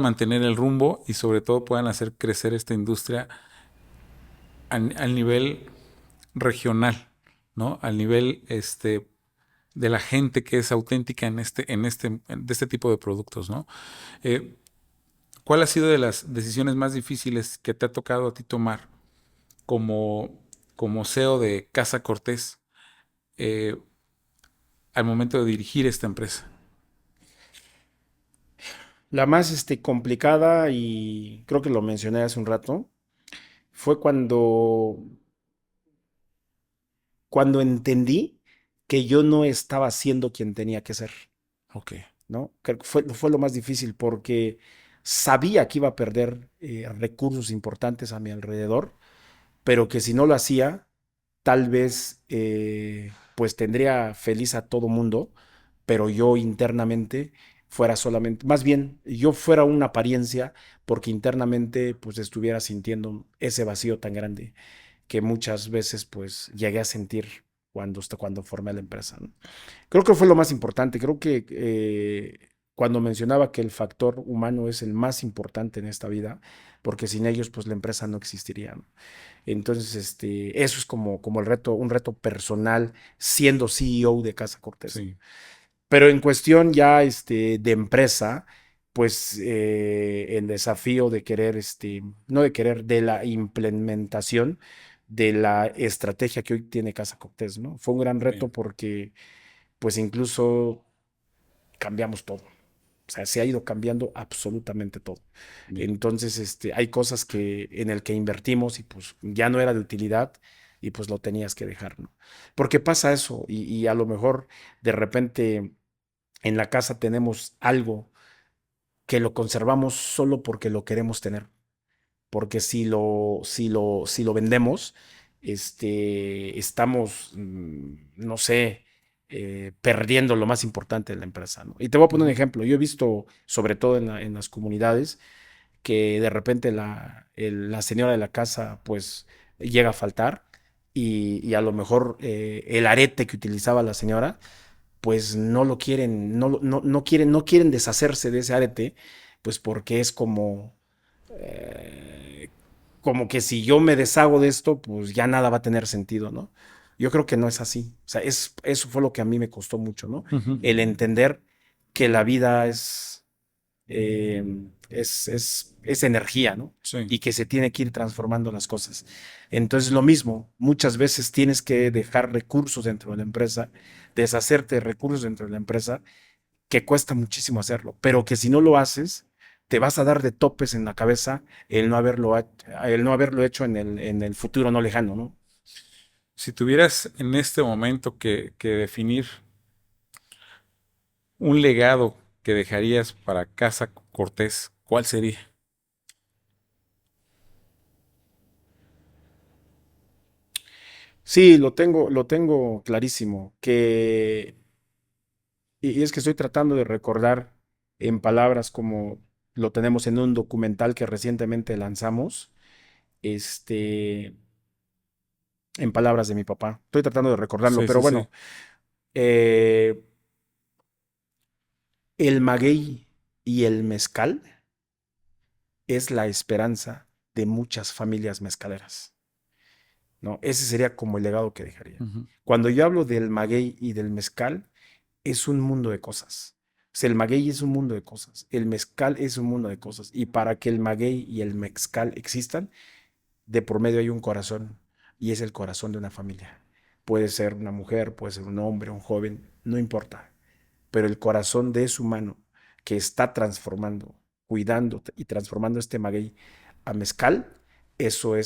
mantener el rumbo y sobre todo puedan hacer crecer esta industria al nivel regional, ¿no? Al nivel de la gente que es auténtica de este tipo de productos, ¿no? Eh, ¿Cuál ha sido de las decisiones más difíciles que te ha tocado a ti tomar como, como CEO de Casa Cortés eh, al momento de dirigir esta empresa? La más complicada, y creo que lo mencioné hace un rato, fue cuando entendí que yo no estaba siendo quien tenía que ser. Ok, ¿no? Creo que fue lo más difícil porque sabía que iba a perder recursos importantes a mi alrededor, pero que si no lo hacía, tal vez pues tendría feliz a todo mundo, pero yo internamente fuera solamente, más bien yo fuera una apariencia porque internamente pues estuviera sintiendo ese vacío tan grande que muchas veces pues llegué a sentir cuando formé la empresa, ¿no? Creo que fue lo más importante, creo que cuando mencionaba que el factor humano es el más importante en esta vida, porque sin ellos pues la empresa no existiría, ¿no? Entonces, eso es como el reto, un reto personal siendo CEO de Casa Cortés, ¿no? sí, Pero en cuestión ya de empresa, pues el desafío de querer, no de querer, de la implementación de la estrategia que hoy tiene Casa Cortés, ¿no? Fue un gran sí, reto porque pues incluso cambiamos todo. O sea, se ha ido cambiando absolutamente todo. bien. Entonces, hay cosas que en el que invertimos y pues ya no era de utilidad y pues lo tenías que dejar, ¿no? Porque pasa eso y a lo mejor de repente en la casa tenemos algo que lo conservamos solo porque lo queremos tener. Porque si lo vendemos, estamos, no sé, perdiendo lo más importante de la empresa, ¿no? Y te voy a poner un Ujú. ejemplo. Yo he visto, sobre todo en las comunidades, que de repente la señora de la casa, pues, llega a faltar y a lo mejor el arete que utilizaba la señora, pues no lo quieren, no quieren deshacerse de ese arete, pues porque es eh, como que si yo me deshago de esto, pues ya nada va a tener sentido, ¿no? Yo creo que no es así. O sea, eso fue lo que a mí me costó mucho, ¿no? Ujú. El entender que la vida es energía, ¿no? Sí, Y que se tiene que ir transformando las cosas. Entonces, lo mismo, muchas veces tienes que dejar recursos dentro de la empresa, deshacerte de recursos dentro de la empresa, que cuesta muchísimo hacerlo, pero que si no lo haces, te vas a dar de topes en la cabeza el no haberlo hecho en el futuro no lejano, ¿no? si tuvieras en este momento que definir un legado que dejarías para Casa Cortés, ¿cuál sería? Sí, lo tengo clarísimo, y es que estoy tratando de recordar en palabras como lo tenemos en un documental que recientemente lanzamos, este, en palabras de mi papá. Estoy tratando de recordarlo, Sí, pero sí, sí. bueno, el maguey y el mezcal es la esperanza de muchas familias mezcaleras, ¿no? Ese sería como el legado que dejaría. Ujú. Cuando yo hablo del maguey y del mezcal, es un mundo de cosas. O sea, el maguey es un mundo de cosas, el mezcal es un mundo de cosas. Y para que el maguey y el mezcal existan, de por medio hay un corazón, y es el corazón de una familia. Puede ser una mujer, puede ser un hombre, un joven, no importa. Pero el corazón de ese humano que está transformando, cuidando y transformando este maguey a mezcal, eso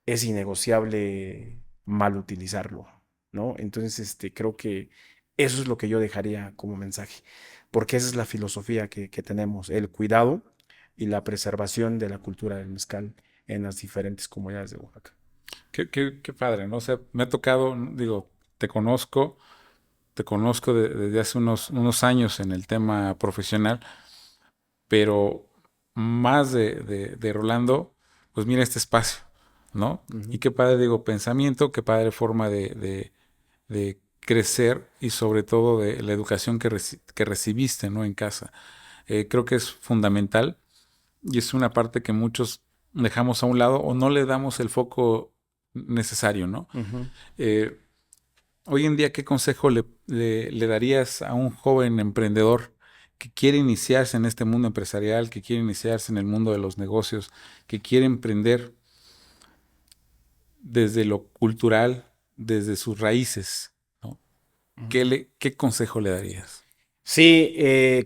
es innegociable mal utilizarlo, ¿no? Entonces, creo que eso es lo que yo dejaría como mensaje, porque esa es la filosofía que tenemos, el cuidado y la preservación de la cultura del mezcal en las diferentes comunidades de Oaxaca. Qué padre, ¿no? O sea, me ha tocado, digo, te conozco, te conozco desde hace unos años en el tema profesional, pero más de Rolando, pues mira este espacio, ¿no? Y Ujú. qué padre, digo, pensamiento, qué padre forma de crecer y sobre todo de la educación que recibiste, ¿no? En casa. Creo que es fundamental y es una parte que muchos dejamos a un lado o no le damos el foco necesario, ¿no? Ujú. Eh, Hoy en día, ¿qué consejo le darías a un joven emprendedor que quiere iniciarse en este mundo empresarial, que quiere iniciarse en el mundo de los negocios, que quiere emprender desde lo cultural, desde sus raíces, ¿no? Ujú. ¿Qué consejo le darías? Sí,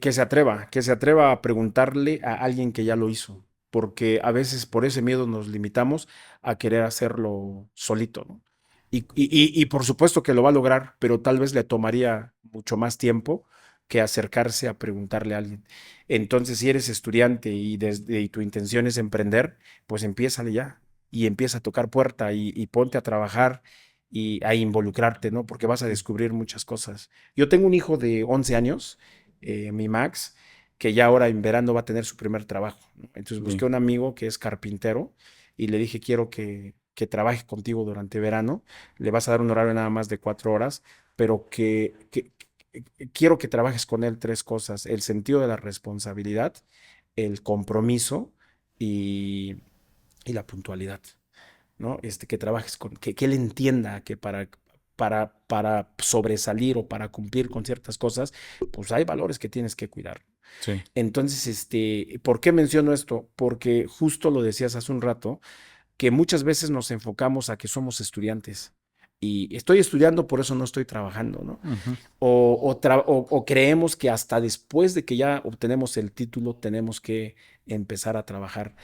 que se atreva a preguntarle a alguien que ya lo hizo, porque a veces por ese miedo nos limitamos a querer hacerlo solito, ¿no? Y por supuesto que lo va a lograr, pero tal vez le tomaría mucho más tiempo que acercarse a preguntarle a alguien. Entonces, si eres estudiante y tu intención es emprender, pues empiézale ya y empieza a tocar puerta y ponte a trabajar y a involucrarte, ¿no? Porque vas a descubrir muchas cosas. Yo tengo un hijo de 11 años, mi Max, que ya ahora en verano va a tener su primer trabajo, ¿no? Entonces busqué Sí, un amigo que es carpintero y le dije, quiero que trabaje contigo durante verano. Le vas a dar un horario nada más de 4 horas, pero quiero que trabajes con él tres cosas: el sentido de la responsabilidad, el compromiso y, y la puntualidad, ¿no? Que trabajes que él entienda que para sobresalir o para cumplir con ciertas cosas, pues hay valores que tienes que cuidar. sí. Entonces, ¿por qué menciono esto? Porque justo lo decías hace un rato, que muchas veces nos enfocamos a que somos estudiantes. Y estoy estudiando, por eso no estoy trabajando, ¿no? Ujú. O creemos que hasta después de que ya obtenemos el título tenemos que empezar a trabajar.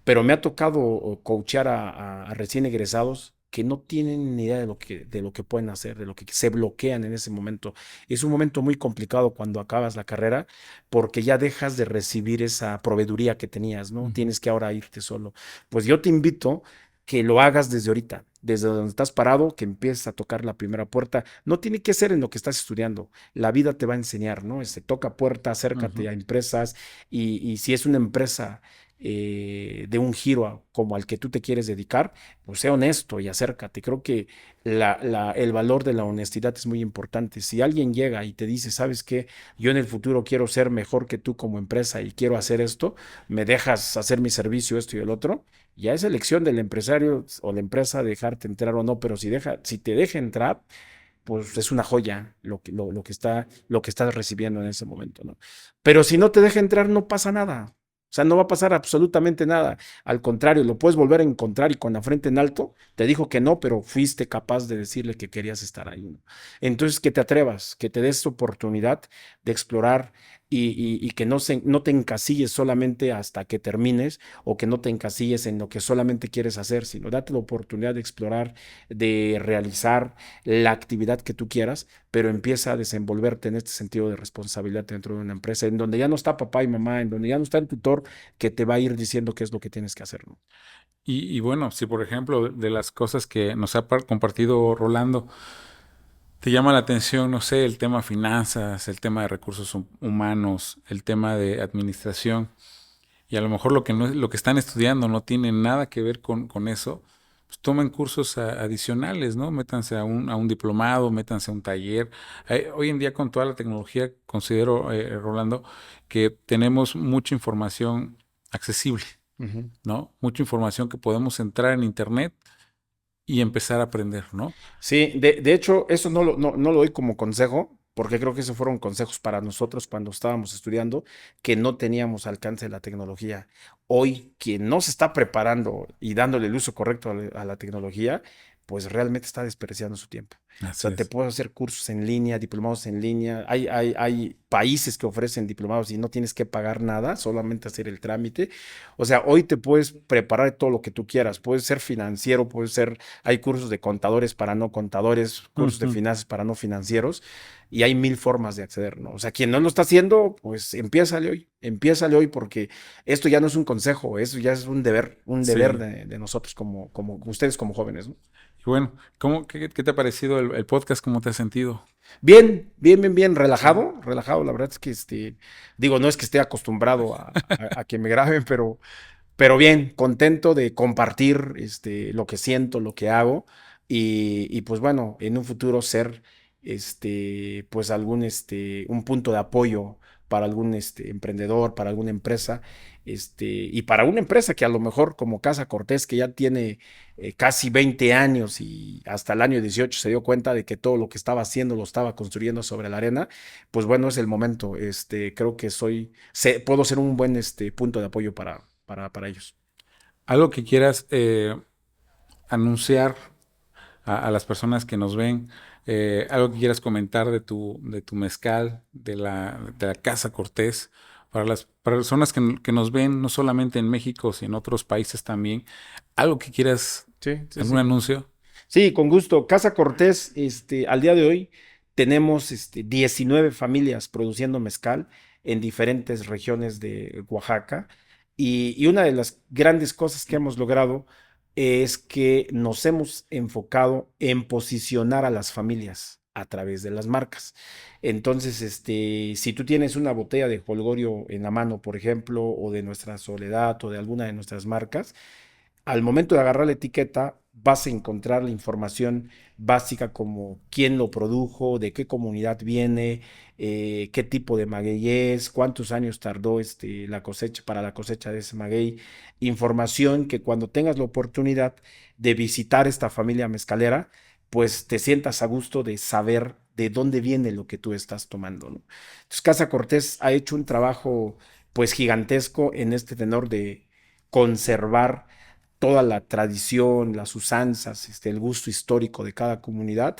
Pero me ha tocado coachear a recién egresados que no tienen ni idea de lo que pueden hacer, de lo que se bloquean en ese momento. Es un momento muy complicado cuando acabas la carrera porque ya dejas de recibir esa proveeduría que tenías, ¿no? Ujú. Tienes que ahora irte solo. Pues yo te invito que lo hagas desde ahorita, desde donde estás parado, que empieces a tocar la primera puerta. No tiene que ser en lo que estás estudiando. La vida te va a enseñar, ¿no? Toca puerta, acércate Ujú. a empresas y si es una empresa de un giro como al que tú te quieres dedicar, pues sea honesto y acércate. Creo que el valor de la honestidad es muy importante. Si alguien llega y te dice, ¿sabes qué? Yo en el futuro quiero ser mejor que tú como empresa y quiero hacer esto, me dejas hacer mi servicio, esto y el otro. Ya es elección del empresario o la empresa dejarte entrar o no, pero si te deja entrar, pues es una joya lo que estás recibiendo en ese momento, ¿no? Pero si no te deja entrar, no pasa nada. O sea, no va a pasar absolutamente nada. Al contrario, lo puedes volver a encontrar y con la frente en alto te dijo que no, pero fuiste capaz de decirle que querías estar ahí, ¿no? Entonces, que te atrevas, que te des oportunidad de explorar y que no te encasilles solamente hasta que termines o que no te encasilles en lo que solamente quieres hacer, sino date la oportunidad de explorar, de realizar la actividad que tú quieras, pero empieza a desenvolverte en este sentido de responsabilidad dentro de una empresa, en donde ya no está papá y mamá, en donde ya no está el tutor que te va a ir diciendo qué es lo que tienes que hacer, ¿no? Y bueno, si por ejemplo de las cosas que nos ha compartido Rolando, te llama la atención, no sé, el tema finanzas, el tema de recursos humanos, el tema de administración, y a lo mejor lo que, no, lo que están estudiando no tiene nada que ver con eso, pues tomen cursos adicionales, ¿no? Métanse a un diplomado, métanse a un taller. Hoy en día con toda la tecnología, considero, Rolando, que tenemos mucha información accesible, Ujú. ¿no? Mucha información que podemos entrar en internet y empezar a aprender, ¿no? Sí, de hecho, eso no lo doy como consejo, porque creo que esos fueron consejos para nosotros cuando estábamos estudiando, que no teníamos alcance de la tecnología. Hoy, quien no se está preparando y dándole el uso correcto a la tecnología, pues realmente está desperdiciando su tiempo. O Así sea, te es. puedes hacer cursos en línea, diplomados en línea. Hay países que ofrecen diplomados y no tienes que pagar nada, solamente hacer el trámite. O sea, hoy te puedes preparar todo lo que tú quieras. Puedes ser financiero, puedes ser, hay cursos de contadores para no contadores, cursos de Ujú. finanzas para no financieros, y hay mil formas de acceder, ¿no? O sea, quien no lo está haciendo, pues empiézale hoy, porque esto ya no es un consejo, eso ya es un deber Sí. de nosotros como ustedes como jóvenes, ¿no? Y bueno, qué te ha parecido el podcast? ¿Cómo te has sentido? Bien, bien, bien, bien, Sí. relajado, relajado. La verdad es que, digo, no es que esté acostumbrado a que me graben, pero bien, contento de compartir, lo que siento, lo que hago y pues bueno, en un futuro ser, pues un punto de apoyo para algún, emprendedor, para alguna empresa, y para una empresa que a lo mejor como Casa Cortés, que ya tiene casi 20 años y hasta el año 18 se dio cuenta de que todo lo que estaba haciendo lo estaba construyendo sobre la arena, pues bueno, es el momento. Creo que puedo ser un buen, punto de apoyo para ellos. Algo que quieras anunciar a las personas que nos ven, algo que quieras comentar de tu mezcal, de la Casa Cortés, para las personas que nos ven no solamente en México, sino en otros países también, algo que quieras, Sí, sí, algún sí. anuncio. Sí, con gusto. Casa Cortés, al día de hoy tenemos 19 familias produciendo mezcal en diferentes regiones de Oaxaca. Y una de las grandes cosas que hemos logrado es que nos hemos enfocado en posicionar a las familias a través de las marcas. Entonces, si tú tienes una botella de Holgorio en la mano, por ejemplo, o de nuestra Soledad o de alguna de nuestras marcas, al momento de agarrar la etiqueta vas a encontrar la información básica como quién lo produjo, de qué comunidad viene, qué tipo de maguey es, cuántos años tardó la cosecha para la cosecha de ese maguey. Información que cuando tengas la oportunidad de visitar esta familia mezcalera, pues te sientas a gusto de saber de dónde viene lo que tú estás tomando, ¿no? Entonces, Casa Cortés ha hecho un trabajo pues gigantesco en este tenor de conservar toda la tradición, las usanzas, el gusto histórico de cada comunidad.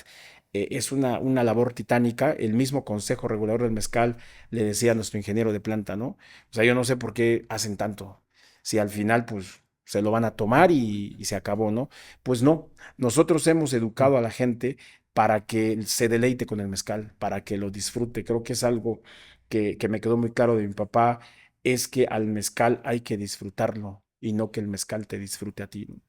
Es una labor titánica. El mismo Consejo Regulador del Mezcal le decía a nuestro ingeniero de planta, ¿no? O sea, yo no sé por qué hacen tanto. Si al final, pues, se lo van a tomar y se acabó, ¿no? Pues no, nosotros hemos educado a la gente para que se deleite con el mezcal, para que lo disfrute. Creo que es algo que me quedó muy claro de mi papá, es que al mezcal hay que disfrutarlo y no que el mezcal te disfrute a ti, ¿no?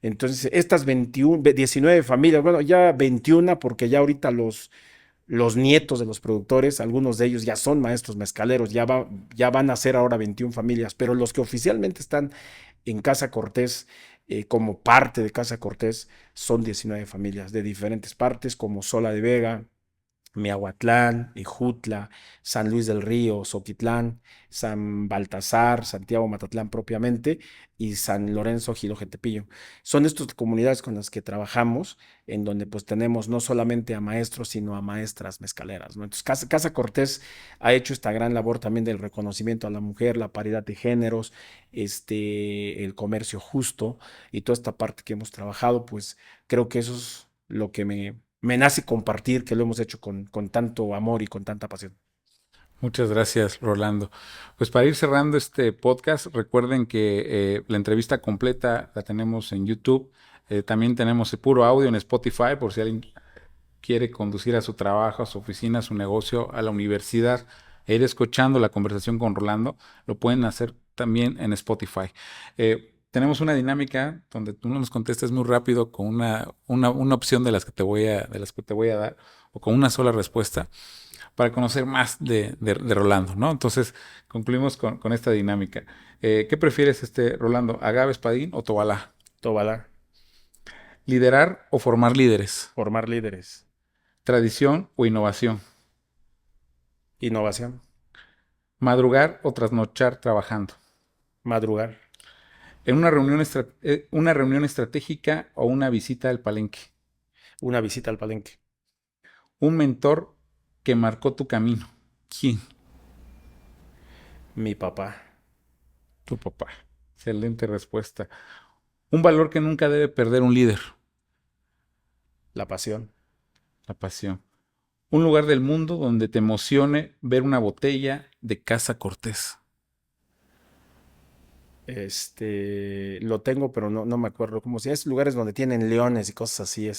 Entonces, estas 19 familias, bueno, ya 21 porque ya ahorita los nietos de los productores, algunos de ellos ya son maestros mezcaleros, ya van a ser ahora 21 familias, pero los que oficialmente están en Casa Cortés, como parte de Casa Cortés, son 19 familias de diferentes partes, como Sola de Vega, Miahuatlán, Ejutla, San Luis del Río, Soquitlán, San Baltasar, Santiago Matatlán propiamente y San Lorenzo Gilojetepillo. Son estas comunidades con las que trabajamos, en donde pues tenemos no solamente a maestros, sino a maestras mezcaleras, ¿no? Entonces Casa Cortés ha hecho esta gran labor también del reconocimiento a la mujer, la paridad de géneros, el comercio justo y toda esta parte que hemos trabajado, pues creo que eso es lo que me nace compartir, que lo hemos hecho con tanto amor y con tanta pasión. Muchas gracias, Rolando. Pues para ir cerrando este podcast, recuerden que la entrevista completa la tenemos en YouTube. También tenemos el puro audio en Spotify por si alguien quiere conducir a su trabajo, a su oficina, a su negocio, a la universidad, e ir escuchando la conversación con Rolando. Lo pueden hacer también en Spotify. Tenemos una dinámica donde tú nos contestes muy rápido con una opción de las que te voy a dar, o con una sola respuesta, para conocer más de Rolando, ¿no? Entonces, concluimos con esta dinámica. ¿Qué prefieres, Rolando? ¿Agave, espadín o tobalá? Tobalá, ¿Liderar o formar líderes? formar líderes, ¿Tradición o innovación? innovación, ¿Madrugar o trasnochar trabajando? madrugar, ¿En una reunión estratégica o una visita al palenque? una visita al palenque, ¿Un mentor que marcó tu camino? ¿Quién? mi papá, Tu papá. Excelente respuesta. ¿Un valor que nunca debe perder un líder? la pasión. La pasión. ¿Un lugar del mundo donde te emocione ver una botella de Casa Cortés? Lo tengo, pero no me acuerdo cómo si es lugares donde tienen leones y cosas así,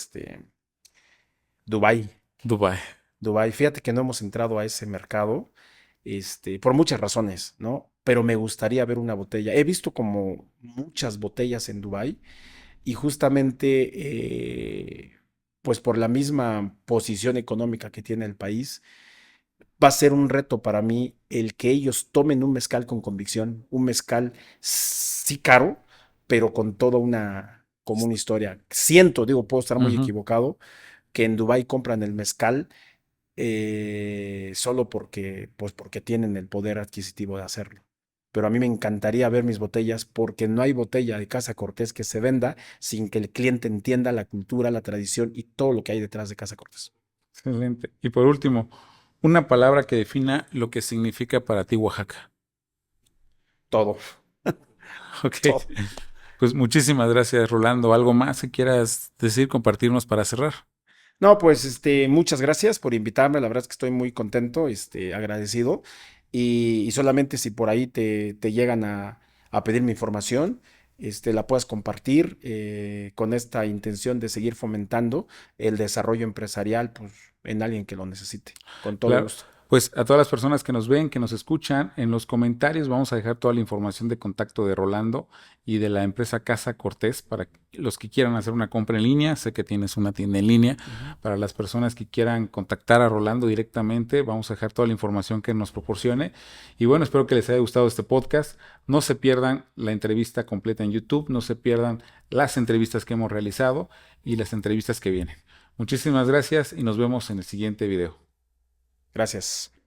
Dubái, Dubai. Dubái. Fíjate que no hemos entrado a ese mercado, por muchas razones, ¿no? Pero me gustaría ver una botella. He visto como muchas botellas en Dubái y justamente, pues por la misma posición económica que tiene el país, va a ser un reto para mí el que ellos tomen un mezcal con convicción, un mezcal sí caro, pero con toda como una historia. Siento, digo, puedo estar muy Ujú. equivocado, que en Dubái compran el mezcal solo pues porque tienen el poder adquisitivo de hacerlo. Pero a mí me encantaría ver mis botellas porque no hay botella de Casa Cortés que se venda sin que el cliente entienda la cultura, la tradición y todo lo que hay detrás de Casa Cortés. Excelente. Y por último, una palabra que defina lo que significa para ti Oaxaca. Todo, Ok. todo. Pues muchísimas gracias, Rolando. ¿Algo más que quieras decir, compartirnos para cerrar? No, pues muchas gracias por invitarme. La verdad es que estoy muy contento, agradecido. Y solamente si por ahí te llegan a pedir mi información, la puedas compartir con esta intención de seguir fomentando el desarrollo empresarial, pues, en alguien que lo necesite. Con todo Claro, gusto. pues a todas las personas que nos ven, que nos escuchan, en los comentarios vamos a dejar toda la información de contacto de Rolando y de la empresa Casa Cortés para los que quieran hacer una compra en línea. Sé que tienes una tienda en línea. Ujú. Para las personas que quieran contactar a Rolando directamente, vamos a dejar toda la información que nos proporcione. Y bueno, espero que les haya gustado este podcast. No se pierdan la entrevista completa en YouTube, no se pierdan las entrevistas que hemos realizado y las entrevistas que vienen. Muchísimas gracias y nos vemos en el siguiente video. Gracias.